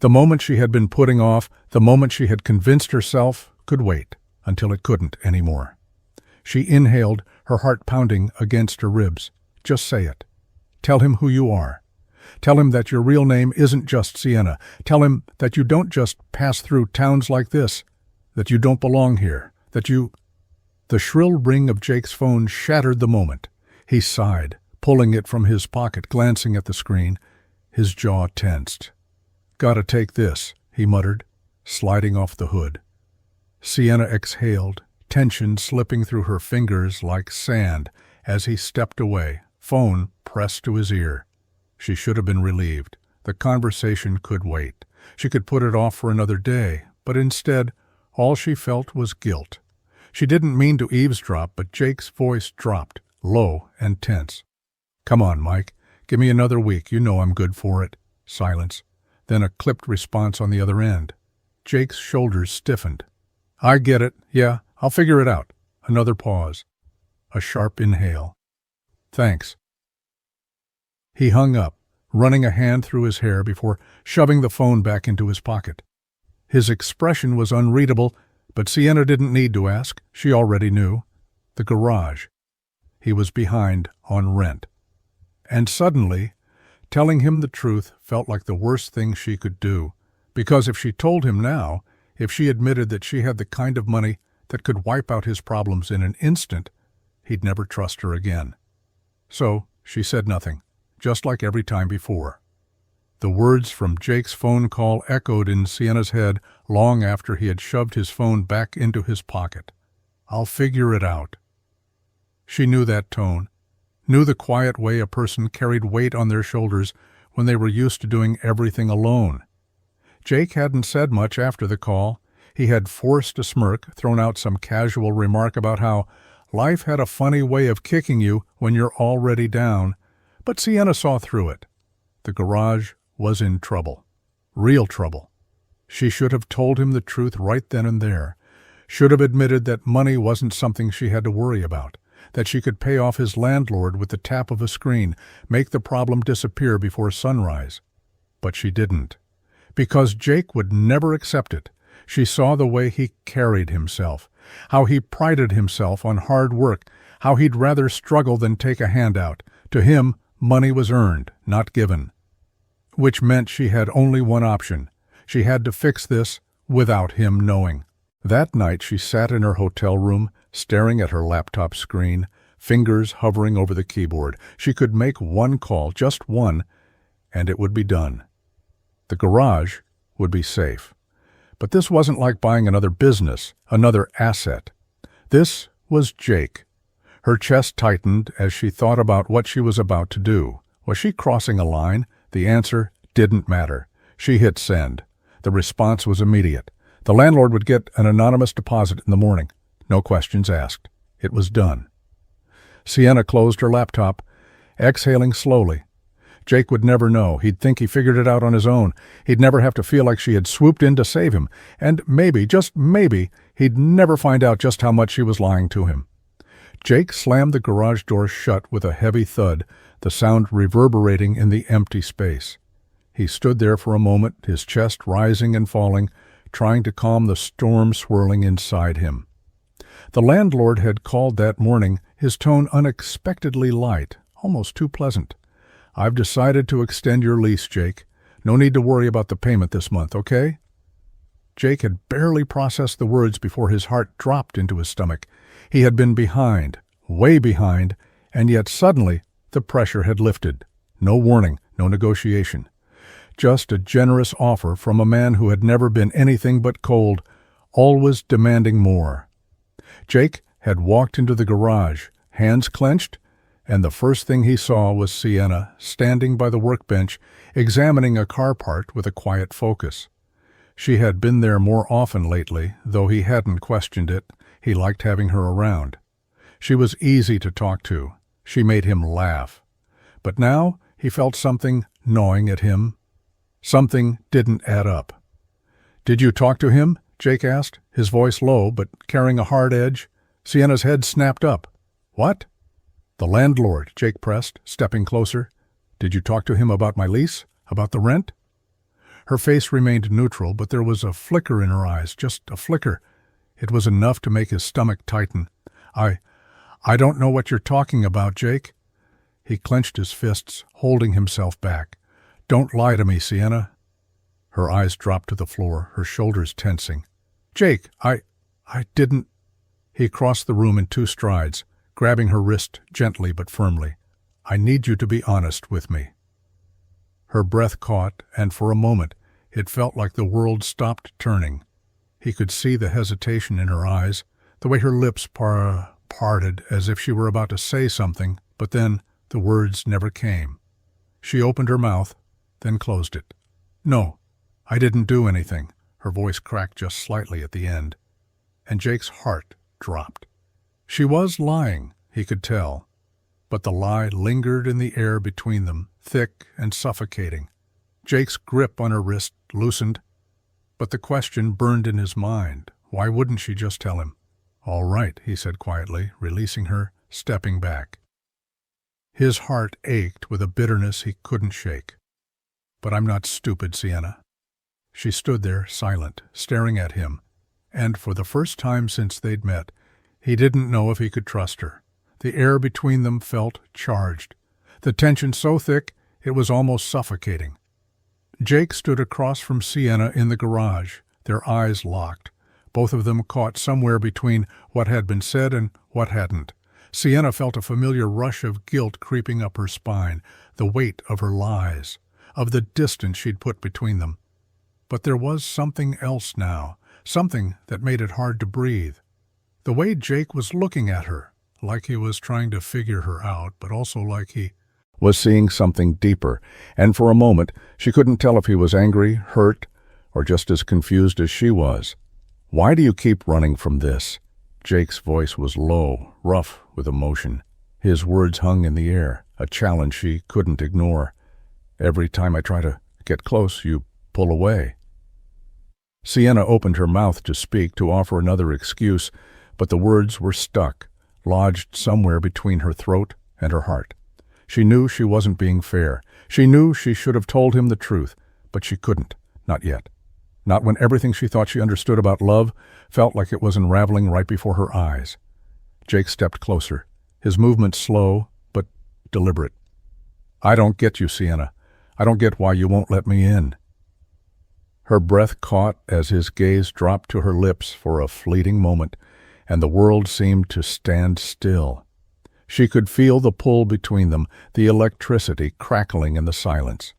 The moment she had been putting off, the moment she had convinced herself could wait, until it couldn't anymore. She inhaled, her heart pounding against her ribs. "Just say it. Tell him who you are. Tell him that your real name isn't just Sienna. Tell him that you don't just pass through towns like this, that you don't belong here, that you—" The shrill ring of Jake's phone shattered the moment. He sighed, pulling it from his pocket, glancing at the screen. His jaw tensed. "Gotta take this," he muttered, sliding off the hood. Sienna exhaled, tension slipping through her fingers like sand as he stepped away, phone pressed to his ear. She should have been relieved. The conversation could wait. She could put it off for another day, but instead, all she felt was guilt. She didn't mean to eavesdrop, but Jake's voice dropped, low and tense. "Come on, Mike. Give me another week. You know I'm good for it." Silence. Then a clipped response on the other end. Jake's shoulders stiffened. "I get it. Yeah, I'll figure it out." Another pause. A sharp inhale. "Thanks." He hung up, running a hand through his hair before shoving the phone back into his pocket. His expression was unreadable, but Sienna didn't need to ask. She already knew. The garage. He was behind on rent. And suddenly, telling him the truth felt like the worst thing she could do, because if she told him now, if she admitted that she had the kind of money that could wipe out his problems in an instant, he'd never trust her again. So she said nothing, just like every time before. The words from Jake's phone call echoed in Sienna's head long after he had shoved his phone back into his pocket. "I'll figure it out." She knew that tone, knew the quiet way a person carried weight on their shoulders when they were used to doing everything alone. Jake hadn't said much after the call. He had forced a smirk, thrown out some casual remark about how life had a funny way of kicking you when you're already down, but Sienna saw through it. The garage was in trouble. Real trouble. She should have told him the truth right then and there. Should have admitted that money wasn't something she had to worry about, that she could pay off his landlord with the tap of a screen, make the problem disappear before sunrise. But she didn't. Because Jake would never accept it. She saw the way he carried himself, how he prided himself on hard work, how he'd rather struggle than take a handout. To him, money was earned, not given. Which meant she had only one option. She had to fix this without him knowing. That night she sat in her hotel room, staring at her laptop screen, fingers hovering over the keyboard. She could make one call, just one, and it would be done. The garage would be safe. But this wasn't like buying another business, another asset. This was Jake. Her chest tightened as she thought about what she was about to do. Was she crossing a line? The answer didn't matter. She hit send. The response was immediate. The landlord would get an anonymous deposit in the morning. No questions asked. It was done. Sienna closed her laptop, exhaling slowly. Jake would never know. He'd think he figured it out on his own. He'd never have to feel like she had swooped in to save him. And maybe, just maybe, he'd never find out just how much she was lying to him. Jake slammed the garage door shut with a heavy thud, the sound reverberating in the empty space. He stood there for a moment, his chest rising and falling, trying to calm the storm swirling inside him. The landlord had called that morning, his tone unexpectedly light, almost too pleasant. "I've decided to extend your lease, Jake. No need to worry about the payment this month, okay?" Jake had barely processed the words before his heart dropped into his stomach. He had been behind, way behind, and yet suddenly the pressure had lifted. No warning, no negotiation. Just a generous offer from a man who had never been anything but cold, always demanding more. Jake had walked into the garage, hands clenched, and the first thing he saw was Sienna standing by the workbench, examining a car part with a quiet focus. She had been there more often lately, though he hadn't questioned it. He liked having her around. She was easy to talk to. She made him laugh. But now he felt something gnawing at him. Something didn't add up. "Did you talk to him?" Jake asked, his voice low but carrying a hard edge. Sienna's head snapped up. "What?" "The landlord," Jake pressed, stepping closer. "Did you talk to him about my lease? About the rent?" Her face remained neutral, but there was a flicker in her eyes, just a flicker. It was enough to make his stomach tighten. I don't know what you're talking about, Jake." He clenched his fists, holding himself back. "Don't lie to me, Sienna." Her eyes dropped to the floor, her shoulders tensing. "Jake, I didn't—" He crossed the room in 2 strides, grabbing her wrist gently but firmly. "I need you to be honest with me." Her breath caught, and for a moment it felt like the world stopped turning. He could see the hesitation in her eyes, the way her lips parted as if she were about to say something, but then the words never came. She opened her mouth, then closed it. "No, I didn't do anything." Her voice cracked just slightly at the end, and Jake's heart dropped. She was lying, he could tell, but the lie lingered in the air between them, thick and suffocating. Jake's grip on her wrist loosened, but the question burned in his mind. Why wouldn't she just tell him? "All right," he said quietly, releasing her, stepping back. His heart ached with a bitterness he couldn't shake. "But I'm not stupid, Sienna." She stood there, silent, staring at him, and for the first time since they'd met, he didn't know if he could trust her. The air between them felt charged, the tension so thick it was almost suffocating. Jake stood across from Sienna in the garage, their eyes locked, both of them caught somewhere between what had been said and what hadn't. Sienna felt a familiar rush of guilt creeping up her spine, the weight of her lies, of the distance she'd put between them. But there was something else now, something that made it hard to breathe. The way Jake was looking at her, like he was trying to figure her out, but also like he was seeing something deeper, and for a moment she couldn't tell if he was angry, hurt, or just as confused as she was. "Why do you keep running from this?" Jake's voice was low, rough with emotion. His words hung in the air, a challenge she couldn't ignore. "Every time I try to get close, you pull away." Sienna opened her mouth to speak, to offer another excuse, but the words were stuck, lodged somewhere between her throat and her heart. She knew she wasn't being fair. She knew she should have told him the truth, but she couldn't, not yet. Not when everything she thought she understood about love felt like it was unraveling right before her eyes. Jake stepped closer, his movements slow but deliberate. "I don't get you, Sienna. I don't get why you won't let me in." Her breath caught as his gaze dropped to her lips for a fleeting moment, and the world seemed to stand still. She could feel the pull between them, the electricity crackling in the silence.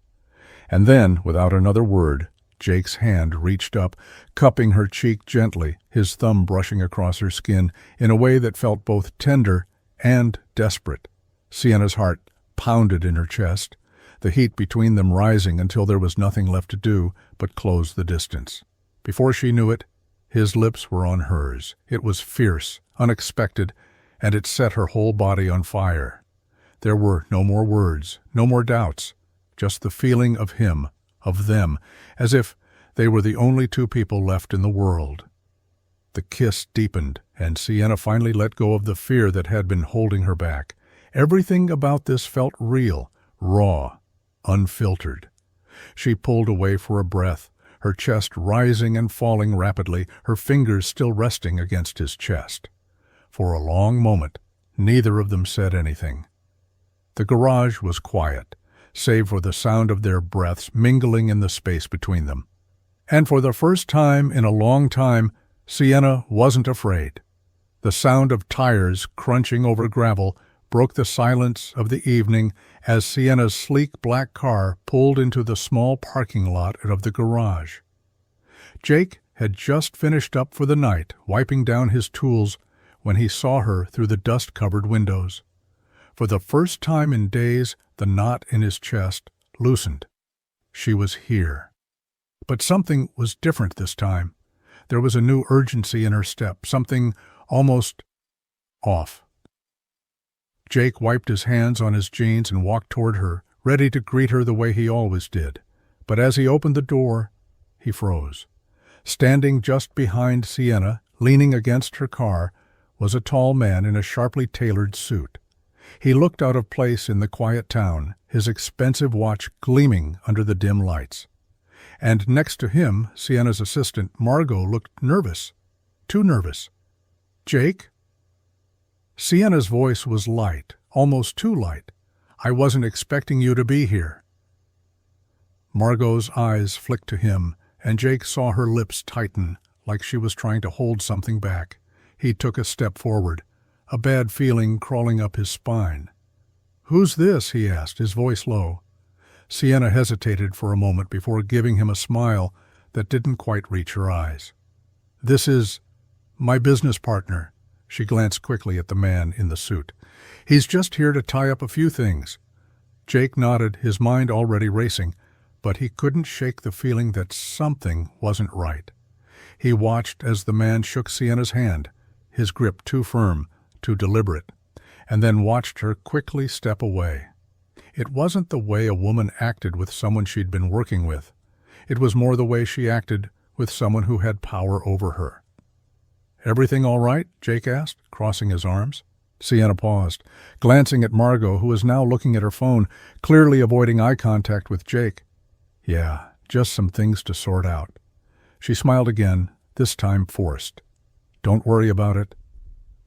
And then, without another word, Jake's hand reached up, cupping her cheek gently, his thumb brushing across her skin in a way that felt both tender and desperate. Sienna's heart pounded in her chest, the heat between them rising until there was nothing left to do but close the distance. Before she knew it, his lips were on hers. It was fierce, unexpected, and it set her whole body on fire. There were no more words, no more doubts, just the feeling of him, of them, as if they were the only two people left in the world. The kiss deepened, and Sienna finally let go of the fear that had been holding her back. Everything about this felt real, raw, unfiltered. She pulled away for a breath, her chest rising and falling rapidly, her fingers still resting against his chest. For a long moment, neither of them said anything. The garage was quiet, save for the sound of their breaths mingling in the space between them. And for the first time in a long time, Sienna wasn't afraid. The sound of tires crunching over gravel broke the silence of the evening as Sienna's sleek black car pulled into the small parking lot of the garage. Jake had just finished up for the night, wiping down his tools, when he saw her through the dust-covered windows. For the first time in days, the knot in his chest loosened. She was here. But something was different this time. There was a new urgency in her step, something almost off. Jake wiped his hands on his jeans and walked toward her, ready to greet her the way he always did. But as he opened the door, he froze. Standing just behind Sienna, leaning against her car, was a tall man in a sharply tailored suit. He looked out of place in the quiet town, his expensive watch gleaming under the dim lights. And next to him, Sienna's assistant, Margot, looked nervous. Too nervous. "Jake?" Sienna's voice was light, almost too light. "I wasn't expecting you to be here." Margot's eyes flicked to him, and Jake saw her lips tighten, like she was trying to hold something back. He took a step forward, a bad feeling crawling up his spine. "Who's this?" he asked, his voice low. Sienna hesitated for a moment before giving him a smile that didn't quite reach her eyes. "This is my business partner." She glanced quickly at the man in the suit. "He's just here to tie up a few things." Jake nodded, his mind already racing, but he couldn't shake the feeling that something wasn't right. He watched as the man shook Sienna's hand, his grip too firm, too deliberate, and then watched her quickly step away. It wasn't the way a woman acted with someone she'd been working with. It was more the way she acted with someone who had power over her. "Everything all right?" Jake asked, crossing his arms. Sienna paused, glancing at Margot, who was now looking at her phone, clearly avoiding eye contact with Jake. "Yeah, just some things to sort out." She smiled again, this time forced. "Don't worry about it."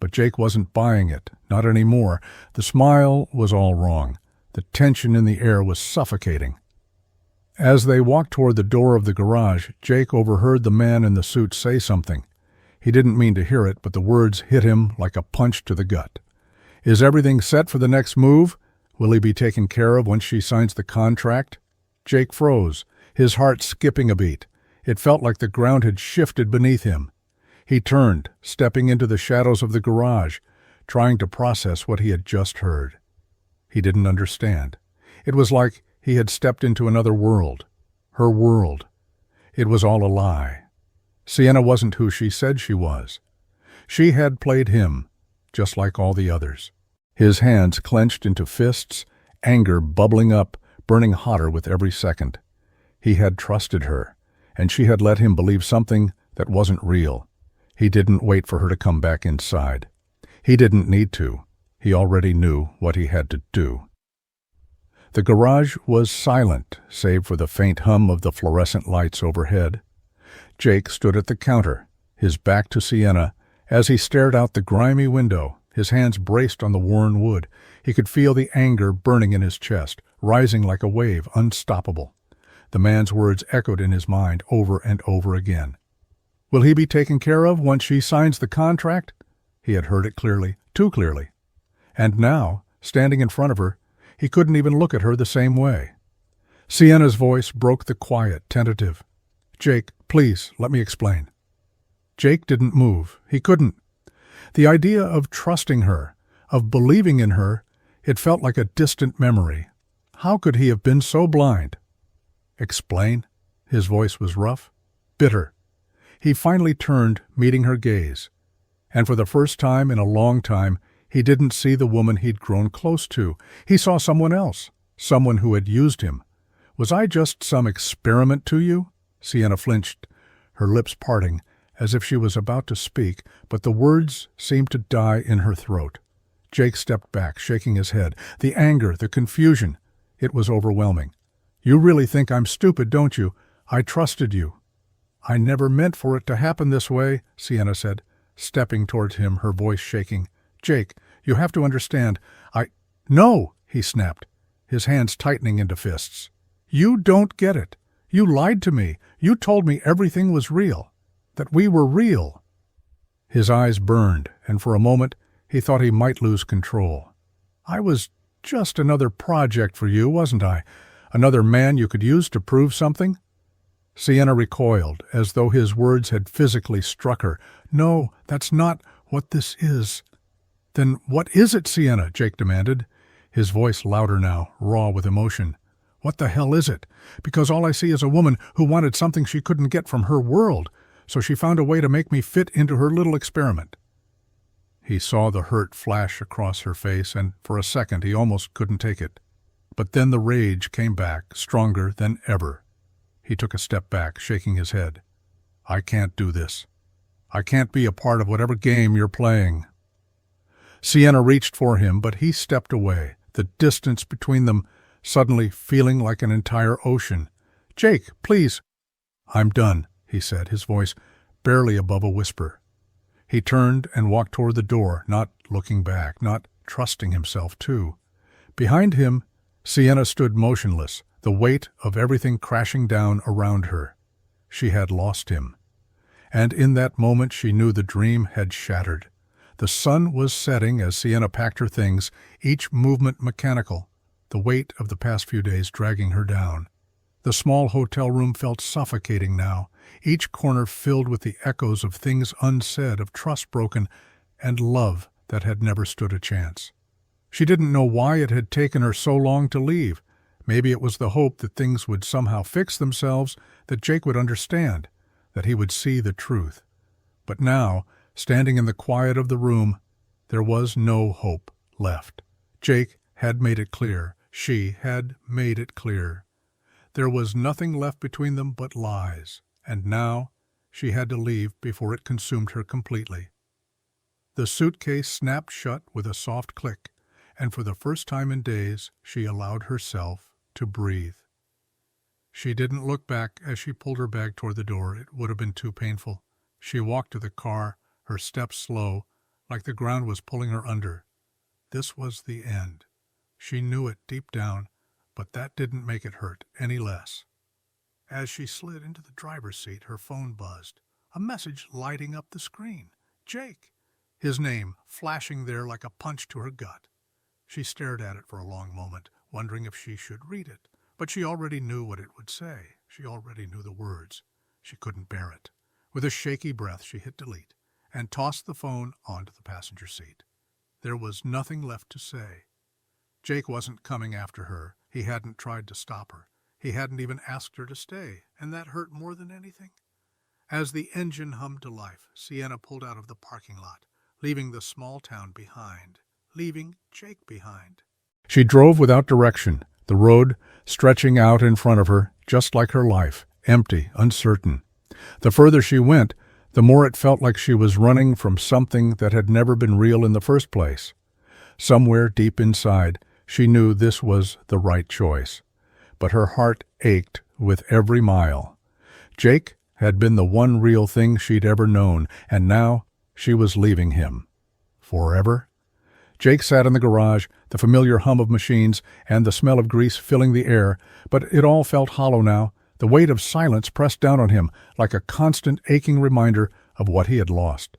But Jake wasn't buying it, not anymore. The smile was all wrong. The tension in the air was suffocating. As they walked toward the door of the garage, Jake overheard the man in the suit say something. He didn't mean to hear it, but the words hit him like a punch to the gut. "Is everything set for the next move? Will he be taken care of once she signs the contract?" Jake froze, his heart skipping a beat. It felt like the ground had shifted beneath him. He turned, stepping into the shadows of the garage, trying to process what he had just heard. He didn't understand. It was like he had stepped into another world. Her world. It was all a lie. Sienna wasn't who she said she was. She had played him, just like all the others. His hands clenched into fists, anger bubbling up, burning hotter with every second. He had trusted her, and she had let him believe something that wasn't real. He didn't wait for her to come back inside. He didn't need to. He already knew what he had to do. The garage was silent, save for the faint hum of the fluorescent lights overhead. Jake stood at the counter, his back to Sienna, as he stared out the grimy window, his hands braced on the worn wood. He could feel the anger burning in his chest, rising like a wave, unstoppable. The man's words echoed in his mind over and over again. Will he be taken care of once she signs the contract? He had heard it clearly, too clearly. And now, standing in front of her, he couldn't even look at her the same way. Sienna's voice broke the quiet, tentative. Jake, please, let me explain. Jake didn't move. He couldn't. The idea of trusting her, of believing in her, it felt like a distant memory. How could he have been so blind? Explain? His voice was rough, bitter. He finally turned, meeting her gaze. And for the first time in a long time, he didn't see the woman he'd grown close to. He saw someone else, someone who had used him. Was I just some experiment to you? Sienna flinched, her lips parting, as if she was about to speak, but the words seemed to die in her throat. Jake stepped back, shaking his head. The anger, the confusion, it was overwhelming. You really think I'm stupid, don't you? I trusted you. I never meant for it to happen this way, Sienna said, stepping towards him, her voice shaking. Jake, you have to understand. No, he snapped, his hands tightening into fists. You don't get it. You lied to me. You told me everything was real, that we were real. His eyes burned, and for a moment he thought he might lose control. I was just another project for you, wasn't I? Another man you could use to prove something? Sienna recoiled, as though his words had physically struck her. No, that's not what this is. Then what is it, Sienna? Jake demanded, his voice louder now, raw with emotion. What the hell is it? Because all I see is a woman who wanted something she couldn't get from her world, so she found a way to make me fit into her little experiment. He saw the hurt flash across her face, and for a second he almost couldn't take it. But then the rage came back, stronger than ever. He took a step back, shaking his head. I can't do this. I can't be a part of whatever game you're playing. Sienna reached for him, but he stepped away, the distance between them suddenly feeling like an entire ocean. Jake, please. I'm done, he said, his voice barely above a whisper. He turned and walked toward the door, not looking back, not trusting himself too. Behind him, Sienna stood motionless, the weight of everything crashing down around her. She had lost him. And in that moment she knew the dream had shattered. The sun was setting as Sienna packed her things, each movement mechanical, the weight of the past few days dragging her down. The small hotel room felt suffocating now, each corner filled with the echoes of things unsaid, of trust broken, and love that had never stood a chance. She didn't know why it had taken her so long to leave. Maybe it was the hope that things would somehow fix themselves, that Jake would understand, that he would see the truth. But now, standing in the quiet of the room, there was no hope left. Jake had made it clear. She had made it clear. There was nothing left between them but lies, and now she had to leave before it consumed her completely. The suitcase snapped shut with a soft click, and for the first time in days she allowed herself to breathe. She didn't look back as she pulled her bag toward the door. It would have been too painful. She walked to the car, her steps slow, like the ground was pulling her under. This was the end. She knew it deep down, but that didn't make it hurt any less. As she slid into the driver's seat, her phone buzzed, a message lighting up the screen. Jake! His name flashing there like a punch to her gut. She stared at it for a long moment, wondering if she should read it, But she already knew what it would say. She already knew the words. She couldn't bear it. With a shaky breath, she hit delete and tossed the phone onto the passenger seat. There was nothing left to say. Jake wasn't coming after her. He hadn't tried to stop her. He hadn't even asked her to stay, and that hurt more than anything. As the engine hummed to life, Sienna pulled out of the parking lot, leaving the small town behind, leaving Jake behind. She drove without direction, the road stretching out in front of her, just like her life, empty, uncertain. The further she went, the more it felt like she was running from something that had never been real in the first place. Somewhere deep inside, she knew this was the right choice. But her heart ached with every mile. Jake had been the one real thing she'd ever known, and now she was leaving him. Forever? Jake sat in the garage, the familiar hum of machines and the smell of grease filling the air, but it all felt hollow now. The weight of silence pressed down on him like a constant aching reminder of what he had lost.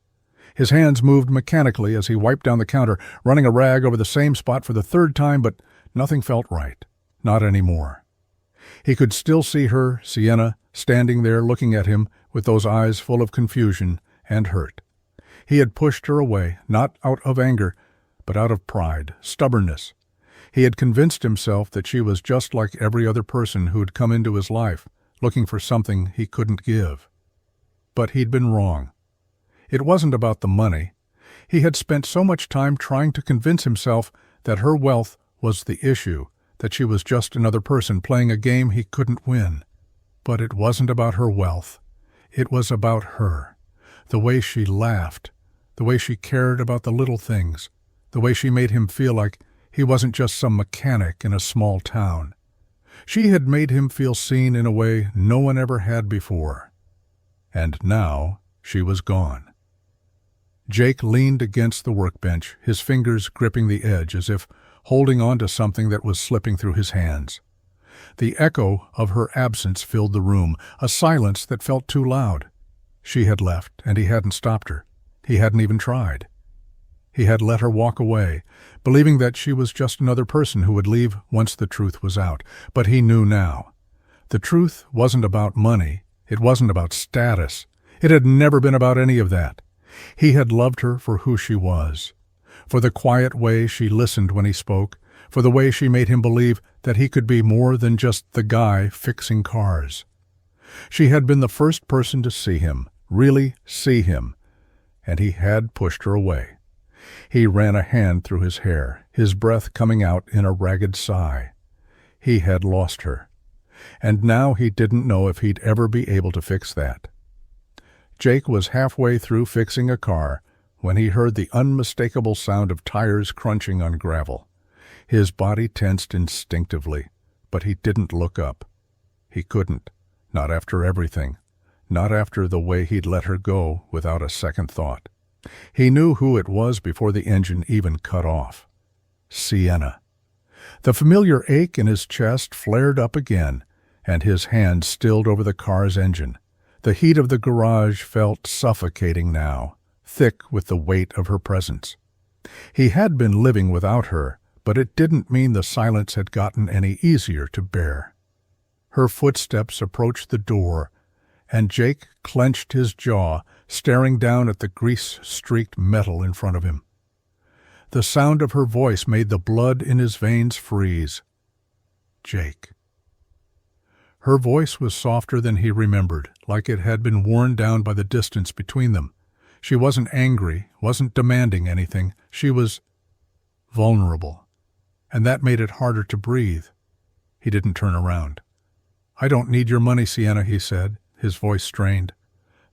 His hands moved mechanically as he wiped down the counter, running a rag over the same spot for the third time, but nothing felt right. Not anymore. He could still see her, Sienna, standing there looking at him with those eyes full of confusion and hurt. He had pushed her away, not out of anger, but out of pride, stubbornness. He had convinced himself that she was just like every other person who had come into his life, looking for something he couldn't give. But he'd been wrong. It wasn't about the money. He had spent so much time trying to convince himself that her wealth was the issue, that she was just another person playing a game he couldn't win. But it wasn't about her wealth. It was about her. The way she laughed, the way she cared about the little things, the way she made him feel like he wasn't just some mechanic in a small town. She had made him feel seen in a way no one ever had before. And now she was gone. Jake leaned against the workbench, his fingers gripping the edge as if holding on to something that was slipping through his hands. The echo of her absence filled the room, a silence that felt too loud. She had left, and he hadn't stopped her. He hadn't even tried. He had let her walk away, believing that she was just another person who would leave once the truth was out. But he knew now. The truth wasn't about money. It wasn't about status. It had never been about any of that. He had loved her for who she was, for the quiet way she listened when he spoke, for the way she made him believe that he could be more than just the guy fixing cars. She had been the first person to see him, really see him, and he had pushed her away. He ran a hand through his hair, his breath coming out in a ragged sigh. He had lost her, and now he didn't know if he'd ever be able to fix that. Jake was halfway through fixing a car when he heard the unmistakable sound of tires crunching on gravel. His body tensed instinctively, but he didn't look up. He couldn't, not after everything, not after the way he'd let her go without a second thought. He knew who it was before the engine even cut off. Sienna. The familiar ache in his chest flared up again, and his hand stilled over the car's engine. The heat of the garage felt suffocating now, thick with the weight of her presence. He had been living without her, but it didn't mean the silence had gotten any easier to bear. Her footsteps approached the door, and Jake clenched his jaw, staring down at the grease-streaked metal in front of him. The sound of her voice made the blood in his veins freeze. Jake. Her voice was softer than he remembered, like it had been worn down by the distance between them. She wasn't angry, wasn't demanding anything. She was vulnerable, and that made it harder to breathe. He didn't turn around. "I don't need your money, Sienna," he said, his voice strained.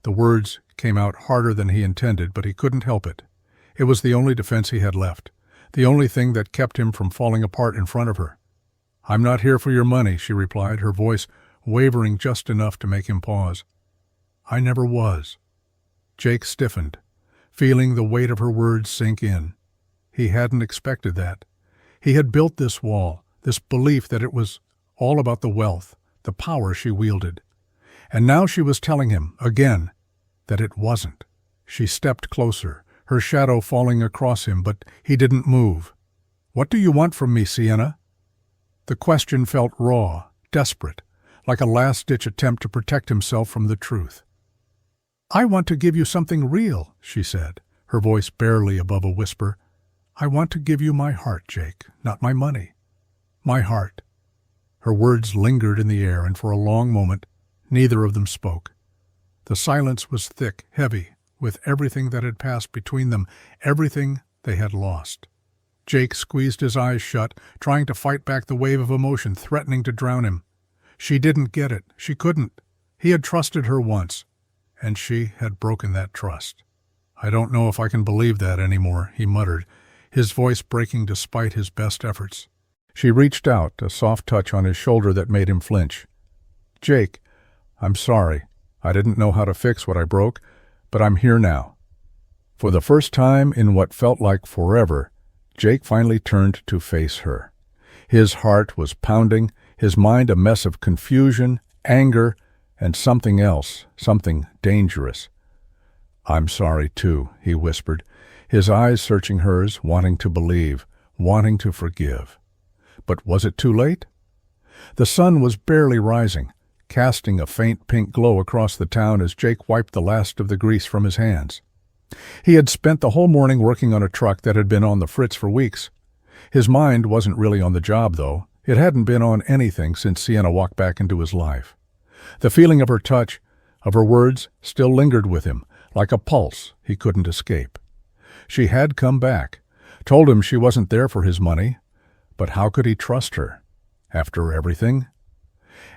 The words came out harder than he intended, but he couldn't help it. It was the only defense he had left, the only thing that kept him from falling apart in front of her. "I'm not here for your money," she replied, her voice wavering just enough to make him pause. "I never was." Jake stiffened, feeling the weight of her words sink in. He hadn't expected that. He had built this wall, this belief that it was all about the wealth, the power she wielded. And now she was telling him, again, that it wasn't. She stepped closer, her shadow falling across him, but he didn't move. "What do you want from me, Sienna?" The question felt raw, desperate, like a last-ditch attempt to protect himself from the truth. "I want to give you something real," she said, her voice barely above a whisper. "I want to give you my heart, Jake, not my money. My heart." Her words lingered in the air, and for a long moment, neither of them spoke. The silence was thick, heavy, with everything that had passed between them, everything they had lost. Jake squeezed his eyes shut, trying to fight back the wave of emotion threatening to drown him. She didn't get it. She couldn't. He had trusted her once, and she had broken that trust. "I don't know if I can believe that anymore," he muttered, his voice breaking despite his best efforts. She reached out, a soft touch on his shoulder that made him flinch. "Jake, I'm sorry. I didn't know how to fix what I broke, but I'm here now." For the first time in what felt like forever, Jake finally turned to face her. His heart was pounding, his mind a mess of confusion, anger, and something else, something dangerous. "I'm sorry, too," he whispered, his eyes searching hers, wanting to believe, wanting to forgive. But was it too late? The sun was barely rising, casting a faint pink glow across the town as Jake wiped the last of the grease from his hands. He had spent the whole morning working on a truck that had been on the fritz for weeks. His mind wasn't really on the job, though. It hadn't been on anything since Sienna walked back into his life. The feeling of her touch, of her words, still lingered with him, like a pulse he couldn't escape. She had come back, told him she wasn't there for his money, but how could he trust her? After everything?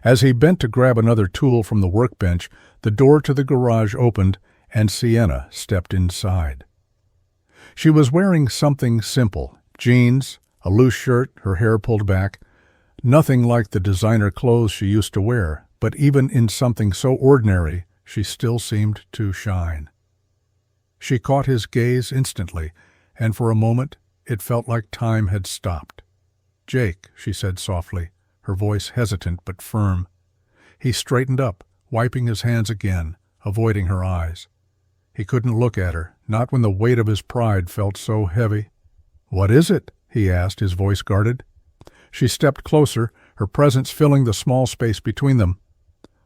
As he bent to grab another tool from the workbench, the door to the garage opened, and Sienna stepped inside. She was wearing something simple, jeans, a loose shirt, her hair pulled back. Nothing like the designer clothes she used to wear, but even in something so ordinary, she still seemed to shine. She caught his gaze instantly, and for a moment it felt like time had stopped. "Jake," she said softly, her voice hesitant but firm. He straightened up, wiping his hands again, avoiding her eyes. He couldn't look at her, not when the weight of his pride felt so heavy. "What is it?" he asked, his voice guarded. She stepped closer, her presence filling the small space between them.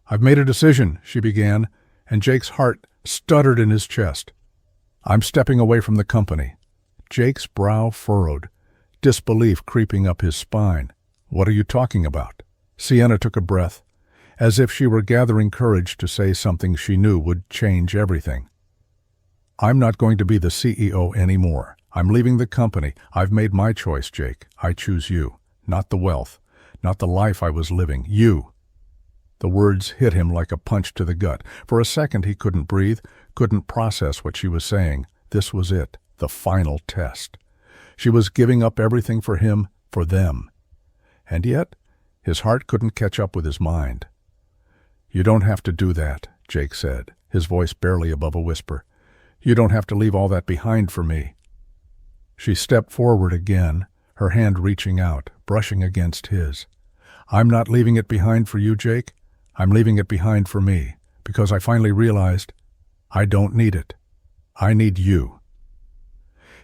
"I've made a decision," she began, and Jake's heart stuttered in his chest. "I'm stepping away from the company." Jake's brow furrowed, disbelief creeping up his spine. "What are you talking about?" Sienna took a breath, as if she were gathering courage to say something she knew would change everything. "I'm not going to be the CEO anymore. I'm leaving the company. I've made my choice, Jake. I choose you. Not the wealth. Not the life I was living. You." The words hit him like a punch to the gut. For a second he couldn't breathe, couldn't process what she was saying. This was it, the final test. She was giving up everything for him, for them. And yet, his heart couldn't catch up with his mind. "You don't have to do that," Jake said, his voice barely above a whisper. "You don't have to leave all that behind for me." She stepped forward again, her hand reaching out, brushing against his. "I'm not leaving it behind for you, Jake. I'm leaving it behind for me, because I finally realized I don't need it. I need you."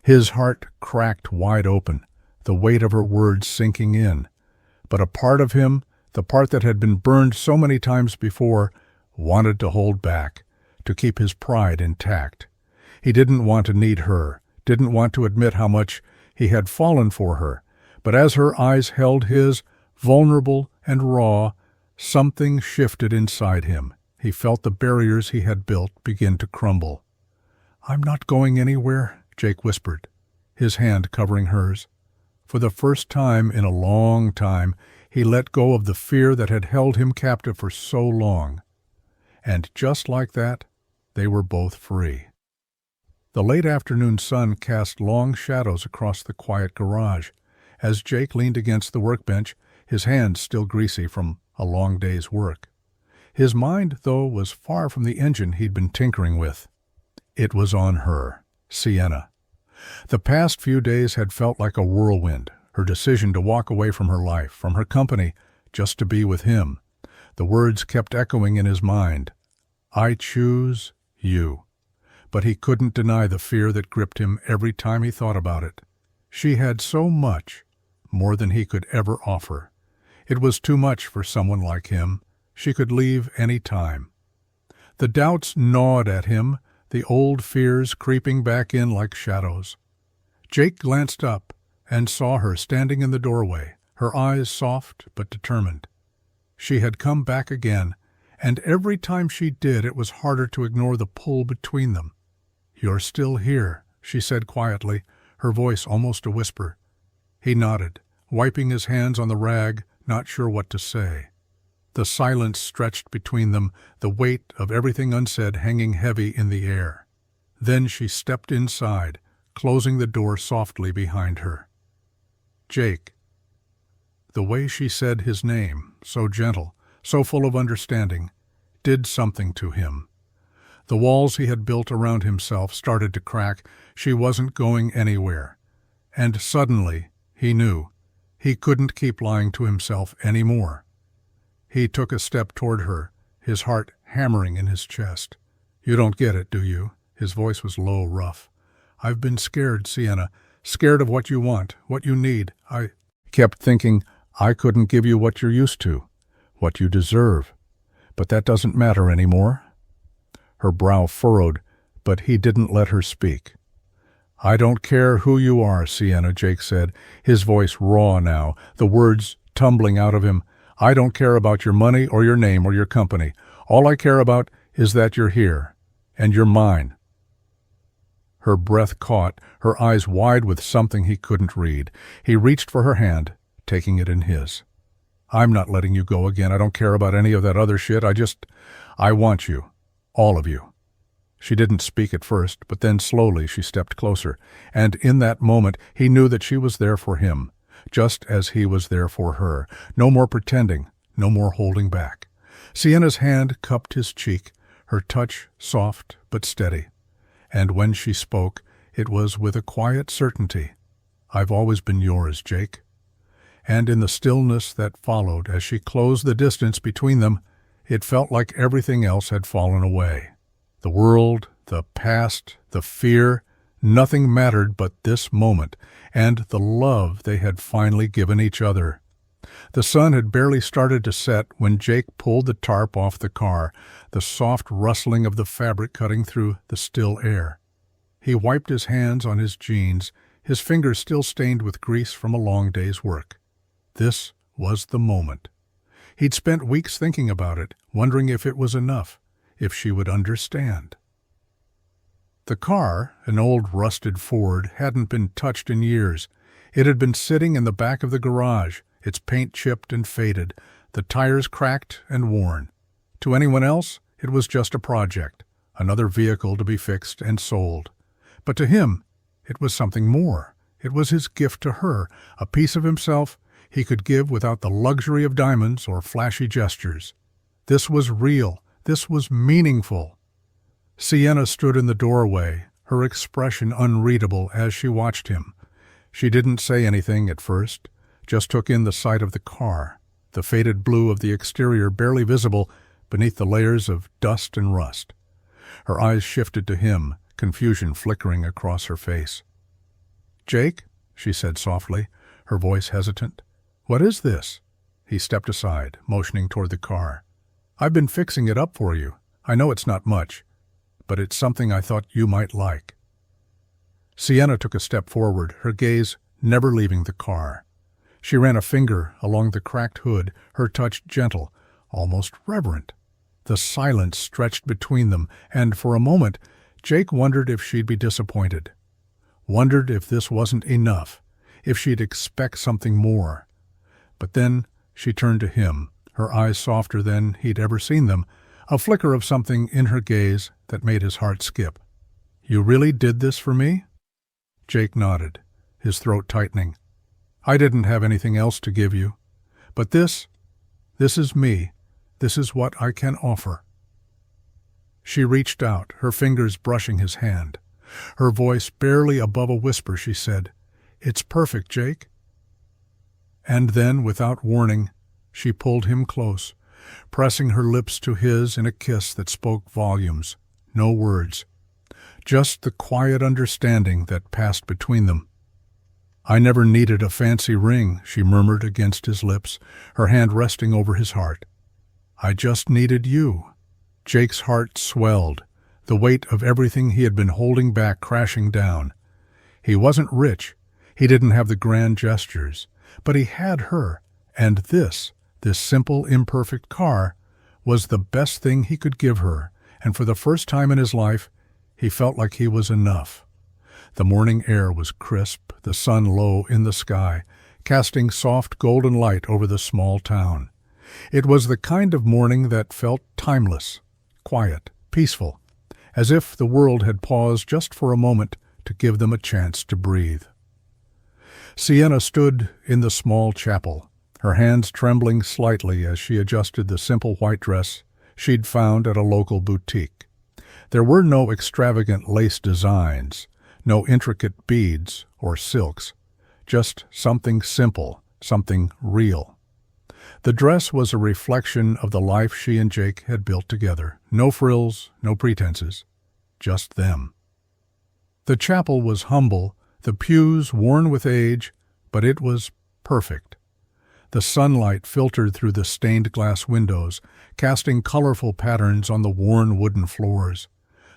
His heart cracked wide open, the weight of her words sinking in. But a part of him, the part that had been burned so many times before, wanted to hold back, to keep his pride intact. He didn't want to need her, didn't want to admit how much he had fallen for her. But as her eyes held his, vulnerable and raw, something shifted inside him. He felt the barriers he had built begin to crumble. "I'm not going anywhere," Jake whispered, his hand covering hers. For the first time in a long time, he let go of the fear that had held him captive for so long. And just like that, they were both free. The late afternoon sun cast long shadows across the quiet garage. As Jake leaned against the workbench, his hands still greasy from a long day's work. His mind, though, was far from the engine he'd been tinkering with. It was on her, Sienna. The past few days had felt like a whirlwind, her decision to walk away from her life, from her company, just to be with him. The words kept echoing in his mind. "I choose you." But he couldn't deny the fear that gripped him every time he thought about it. She had so much, more than he could ever offer. It was too much for someone like him. She could leave any time. The doubts gnawed at him, the old fears creeping back in like shadows. Jake glanced up and saw her standing in the doorway, her eyes soft but determined. She had come back again, and every time she did it was harder to ignore the pull between them. "You're still here," she said quietly, her voice almost a whisper. He nodded, wiping his hands on the rag, not sure what to say. The silence stretched between them, the weight of everything unsaid hanging heavy in the air. Then she stepped inside, closing the door softly behind her. "Jake." The way she said his name, so gentle, so full of understanding, did something to him. The walls he had built around himself started to crack. She wasn't going anywhere. And suddenly, he knew, he couldn't keep lying to himself anymore. He took a step toward her, his heart hammering in his chest. "You don't get it, do you?" His voice was low, rough. "I've been scared, Sienna, scared of what you want, what you need. I kept thinking I couldn't give you what you're used to, what you deserve. But that doesn't matter anymore." Her brow furrowed, but he didn't let her speak. "I don't care who you are, Sienna," Jake said, his voice raw now, the words tumbling out of him. "I don't care about your money or your name or your company. All I care about is that you're here, and you're mine." Her breath caught, her eyes wide with something he couldn't read. He reached for her hand, taking it in his. "I'm not letting you go again. I don't care about any of that other shit. I want you. All of you." She didn't speak at first, but then slowly she stepped closer, and in that moment he knew that she was there for him, just as he was there for her. No more pretending, no more holding back. Sienna's hand cupped his cheek, her touch soft but steady. And when she spoke, it was with a quiet certainty. "I've always been yours, Jake." And in the stillness that followed, as she closed the distance between them, it felt like everything else had fallen away. The world, the past, the fear, nothing mattered but this moment, and the love they had finally given each other. The sun had barely started to set when Jake pulled the tarp off the car, the soft rustling of the fabric cutting through the still air. He wiped his hands on his jeans, his fingers still stained with grease from a long day's work. This was the moment. He'd spent weeks thinking about it, wondering if it was enough, if she would understand. The car, an old rusted Ford, hadn't been touched in years. It had been sitting in the back of the garage, its paint chipped and faded, the tires cracked and worn. To anyone else, it was just a project, another vehicle to be fixed and sold. But to him, it was something more. It was his gift to her, a piece of himself he could give without the luxury of diamonds or flashy gestures. This was real. This was meaningful. Sienna stood in the doorway, her expression unreadable as she watched him. She didn't say anything at first, just took in the sight of the car, the faded blue of the exterior barely visible beneath the layers of dust and rust. Her eyes shifted to him, confusion flickering across her face. "Jake," she said softly, her voice hesitant. "What is this?" He stepped aside, motioning toward the car. "I've been fixing it up for you. I know it's not much, but it's something I thought you might like." Sienna took a step forward, her gaze never leaving the car. She ran a finger along the cracked hood, her touch gentle, almost reverent. The silence stretched between them, and for a moment Jake wondered if she'd be disappointed. Wondered if this wasn't enough, if she'd expect something more. But then she turned to him, her eyes softer than he'd ever seen them, a flicker of something in her gaze that made his heart skip. "You really did this for me?" Jake nodded, his throat tightening. "I didn't have anything else to give you. But this is me. This is what I can offer." She reached out, her fingers brushing his hand. Her voice barely above a whisper, she said, "It's perfect, Jake." And then, without warning, she pulled him close, pressing her lips to his in a kiss that spoke volumes. No words, just the quiet understanding that passed between them. "I never needed a fancy ring," she murmured against his lips, her hand resting over his heart. "I just needed you." Jake's heart swelled, the weight of everything he had been holding back crashing down. He wasn't rich, he didn't have the grand gestures, but he had her, and this simple, imperfect car, was the best thing he could give her, and for the first time in his life, he felt like he was enough. The morning air was crisp, the sun low in the sky, casting soft golden light over the small town. It was the kind of morning that felt timeless, quiet, peaceful, as if the world had paused just for a moment to give them a chance to breathe. Sienna stood in the small chapel, her hands trembling slightly as she adjusted the simple white dress she'd found at a local boutique. There were no extravagant lace designs, no intricate beads or silks, just something simple, something real. The dress was a reflection of the life she and Jake had built together. No frills, no pretenses, just them. The chapel was humble, the pews worn with age, but it was perfect. The sunlight filtered through the stained glass windows, casting colorful patterns on the worn wooden floors.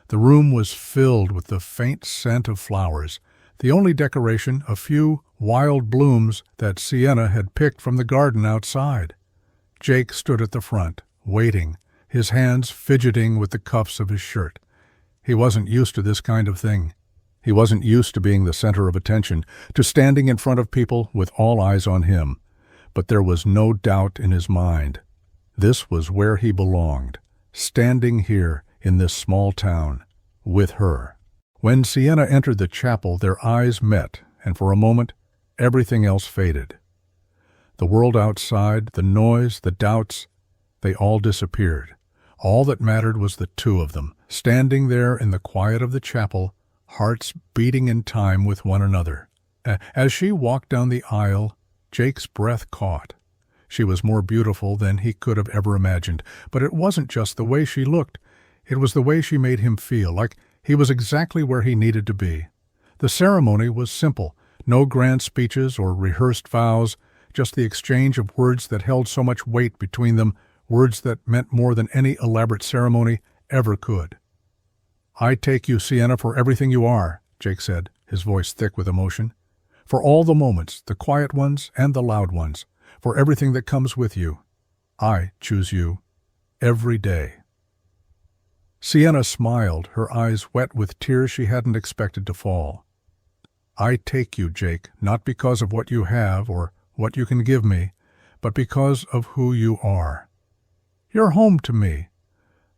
The room was filled with the faint scent of flowers, the only decoration a few wild blooms that Sienna had picked from the garden outside. Jake stood at the front, waiting, his hands fidgeting with the cuffs of his shirt. He wasn't used to this kind of thing. He wasn't used to being the center of attention, to standing in front of people with all eyes on him. But there was no doubt in his mind. This was where he belonged, standing here in this small town, with her. When Sienna entered the chapel, their eyes met, and for a moment, everything else faded. The world outside, the noise, the doubts, they all disappeared. All that mattered was the two of them, standing there in the quiet of the chapel, hearts beating in time with one another. As she walked down the aisle, Jake's breath caught. She was more beautiful than he could have ever imagined, but it wasn't just the way she looked. It was the way she made him feel, like he was exactly where he needed to be. The ceremony was simple, no grand speeches or rehearsed vows, just the exchange of words that held so much weight between them, words that meant more than any elaborate ceremony ever could. "I take you, Sienna, for everything you are," Jake said, his voice thick with emotion. "For all the moments, the quiet ones and the loud ones, for everything that comes with you. I choose you every day." Sienna smiled, her eyes wet with tears she hadn't expected to fall. "I take you, Jake, not because of what you have or what you can give me, but because of who you are. You're home to me.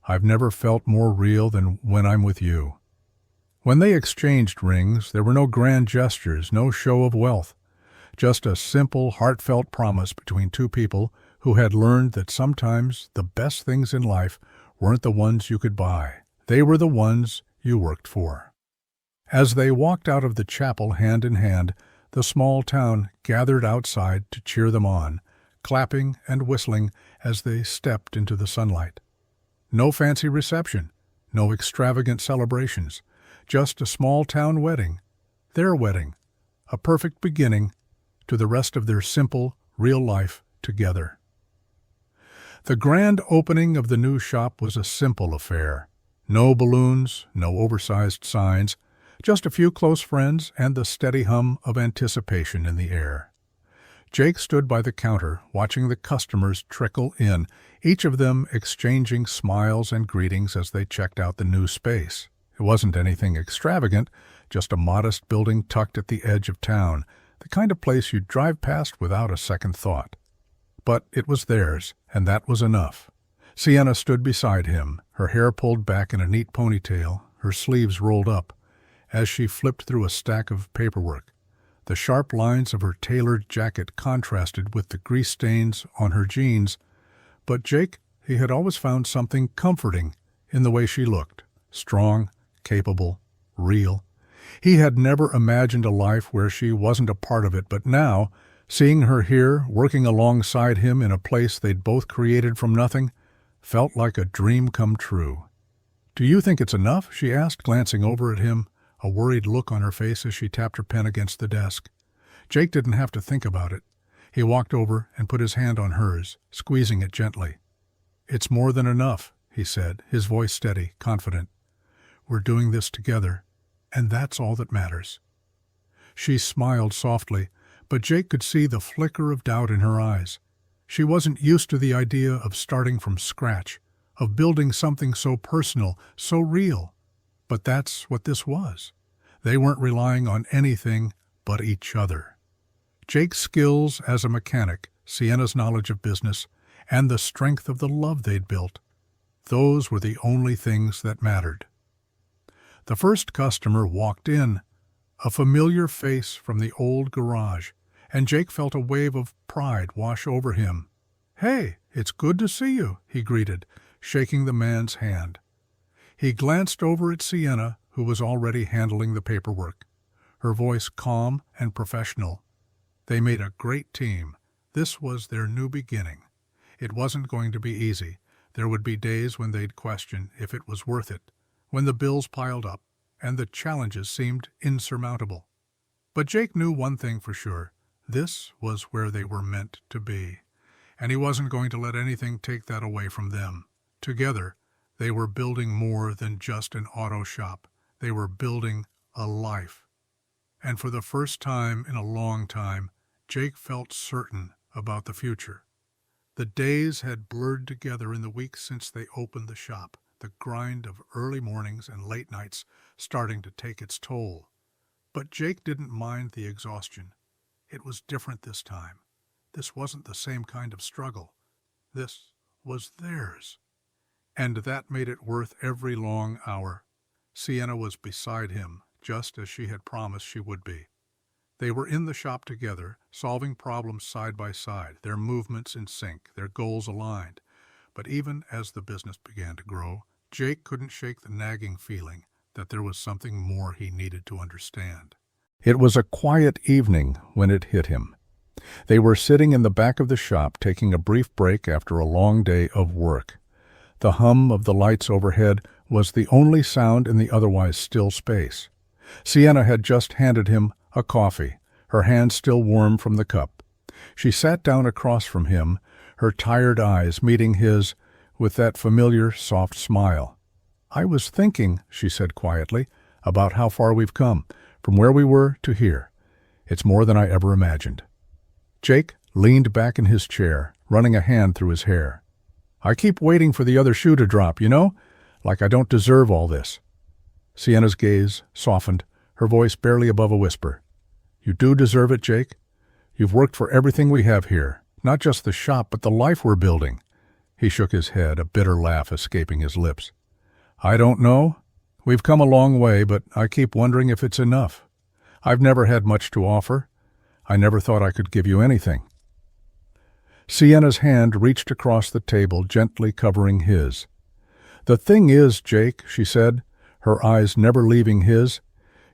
I've never felt more real than when I'm with you." When they exchanged rings, there were no grand gestures, no show of wealth, just a simple, heartfelt promise between two people who had learned that sometimes the best things in life weren't the ones you could buy. They were the ones you worked for. As they walked out of the chapel hand in hand, the small town gathered outside to cheer them on, clapping and whistling as they stepped into the sunlight. No fancy reception, no extravagant celebrations, just a small-town wedding, their wedding, a perfect beginning to the rest of their simple, real life together. The grand opening of the new shop was a simple affair. No balloons, no oversized signs, just a few close friends and the steady hum of anticipation in the air. Jake stood by the counter, watching the customers trickle in, each of them exchanging smiles and greetings as they checked out the new space. It wasn't anything extravagant, just a modest building tucked at the edge of town, the kind of place you'd drive past without a second thought. But it was theirs, and that was enough. Sienna stood beside him, her hair pulled back in a neat ponytail, her sleeves rolled up, as she flipped through a stack of paperwork. The sharp lines of her tailored jacket contrasted with the grease stains on her jeans, but Jake, he had always found something comforting in the way she looked, strong, capable, real. He had never imagined a life where she wasn't a part of it, but now, seeing her here, working alongside him in a place they'd both created from nothing, felt like a dream come true. "Do you think it's enough?" she asked, glancing over at him, a worried look on her face as she tapped her pen against the desk. Jake didn't have to think about it. He walked over and put his hand on hers, squeezing it gently. "It's more than enough," he said, his voice steady, confident. "We're doing this together, and that's all that matters." She smiled softly, but Jake could see the flicker of doubt in her eyes. She wasn't used to the idea of starting from scratch, of building something so personal, so real. But that's what this was. They weren't relying on anything but each other. Jake's skills as a mechanic, Sienna's knowledge of business, and the strength of the love they'd built, those were the only things that mattered. The first customer walked in, a familiar face from the old garage, and Jake felt a wave of pride wash over him. "Hey, it's good to see you," he greeted, shaking the man's hand. He glanced over at Sienna, who was already handling the paperwork, her voice calm and professional. They made a great team. This was their new beginning. It wasn't going to be easy. There would be days when they'd question if it was worth it, when the bills piled up and the challenges seemed insurmountable. But Jake knew one thing for sure. This was where they were meant to be, and he wasn't going to let anything take that away from them. Together, they were building more than just an auto shop. They were building a life. And for the first time in a long time, Jake felt certain about the future. The days had blurred together in the weeks since they opened the shop, the grind of early mornings and late nights starting to take its toll. But Jake didn't mind the exhaustion. It was different this time. This wasn't the same kind of struggle. This was theirs. And that made it worth every long hour. Sienna was beside him, just as she had promised she would be. They were in the shop together, solving problems side by side, their movements in sync, their goals aligned. But even as the business began to grow, Jake couldn't shake the nagging feeling that there was something more he needed to understand. It was a quiet evening when it hit him. They were sitting in the back of the shop, taking a brief break after a long day of work. The hum of the lights overhead was the only sound in the otherwise still space. Sienna had just handed him a coffee, her hand still warm from the cup. She sat down across from him, her tired eyes meeting his with that familiar, soft smile. "I was thinking," she said quietly, "about how far we've come, from where we were to here. It's more than I ever imagined." Jake leaned back in his chair, running a hand through his hair. "I keep waiting for the other shoe to drop, like I don't deserve all this." Sienna's gaze softened, her voice barely above a whisper. "You do deserve it, Jake. You've worked for everything we have here, not just the shop, but the life we're building." He shook his head, a bitter laugh escaping his lips. "I don't know. We've come a long way, but I keep wondering if it's enough. I've never had much to offer. I never thought I could give you anything." Sienna's hand reached across the table, gently covering his. "The thing is, Jake," she said, her eyes never leaving his,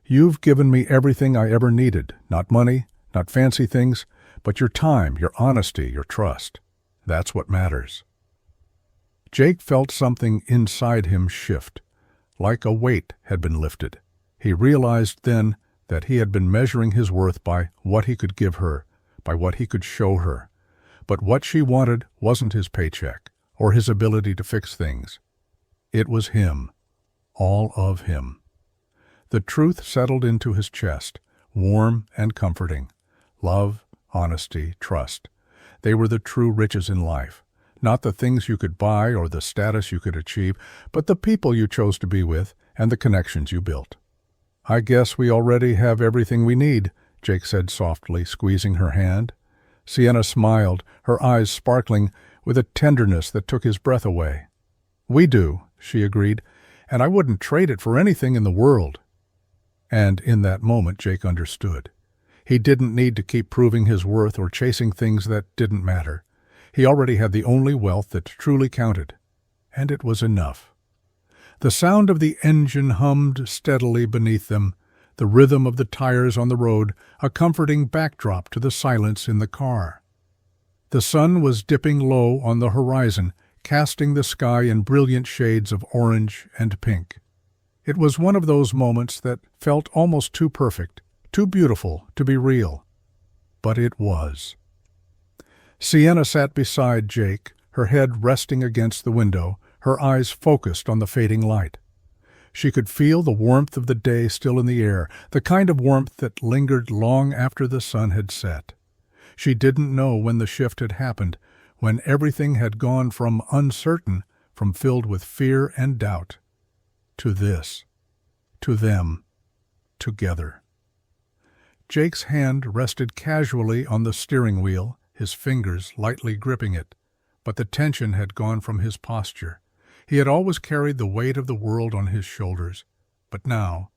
"you've given me everything I ever needed. Not money, not fancy things, but your time, your honesty, your trust. That's what matters." Jake felt something inside him shift, like a weight had been lifted. He realized then that he had been measuring his worth by what he could give her, by what he could show her. But what she wanted wasn't his paycheck or his ability to fix things. It was him, all of him. The truth settled into his chest, warm and comforting. Love, honesty, trust. They were the true riches in life. Not the things you could buy or the status you could achieve, but the people you chose to be with and the connections you built. "I guess we already have everything we need," Jake said softly, squeezing her hand. Sienna smiled, her eyes sparkling with a tenderness that took his breath away. "We do," she agreed, "and I wouldn't trade it for anything in the world." And in that moment, Jake understood. He didn't need to keep proving his worth or chasing things that didn't matter. He already had the only wealth that truly counted, and it was enough. The sound of the engine hummed steadily beneath them, the rhythm of the tires on the road, a comforting backdrop to the silence in the car. The sun was dipping low on the horizon, casting the sky in brilliant shades of orange and pink. It was one of those moments that felt almost too perfect, too beautiful to be real. but it was. Sienna sat beside Jake, her head resting against the window, her eyes focused on the fading light. She could feel the warmth of the day still in the air, the kind of warmth that lingered long after the sun had set. She didn't know when the shift had happened, when everything had gone from uncertain, from filled with fear and doubt, to this, to them, together. Jake's hand rested casually on the steering wheel, his fingers lightly gripping it, but the tension had gone from his posture. He had always carried the weight of the world on his shoulders, but now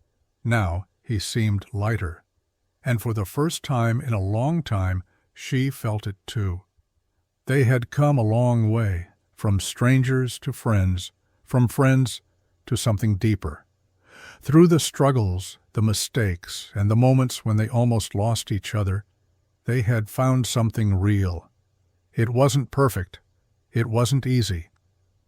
he seemed lighter. And for the first time in a long time, she felt it too. They had come a long way, from strangers to friends, from friends to something deeper. Through the struggles, the mistakes, and the moments when they almost lost each other, they had found something real. It wasn't perfect, it wasn't easy,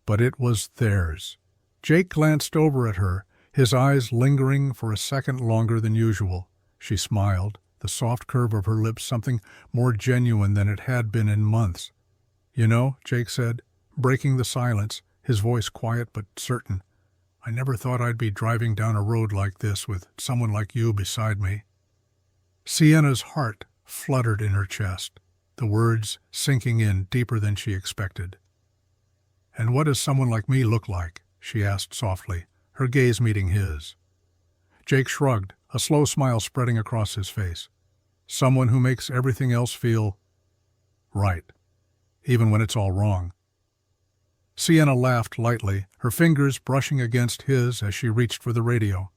but it was theirs. Jake glanced over at her, his eyes lingering for a second longer than usual. She smiled, the soft curve of her lips something more genuine than it had been in months. "You know," Jake said, breaking the silence, his voice quiet but certain, "I never thought I'd be driving down a road like this with someone like you beside me." Sienna's heart fluttered in her chest, the words sinking in deeper than she expected. "And what does someone like me look like?" she asked softly, her gaze meeting his. Jake shrugged, a slow smile spreading across his face. "Someone who makes everything else feel right, even when it's all wrong." Sienna laughed lightly, her fingers brushing against his as she reached for the radio.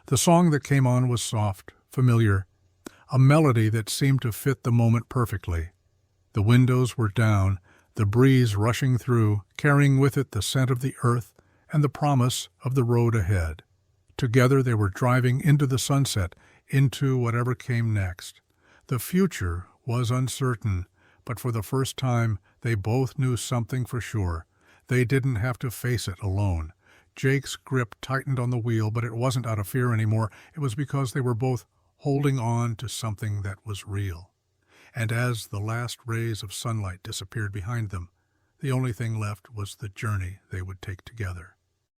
The song that came on was soft, familiar, a melody that seemed to fit the moment perfectly. The windows were down, the breeze rushing through, carrying with it the scent of the earth and the promise of the road ahead. Together they were driving into the sunset, into whatever came next. The future was uncertain, but for the first time they both knew something for sure. They didn't have to face it alone. Jake's grip tightened on the wheel, but it wasn't out of fear anymore. It was because they were both holding on to something that was real. And as the last rays of sunlight disappeared behind them, the only thing left was the journey they would take together.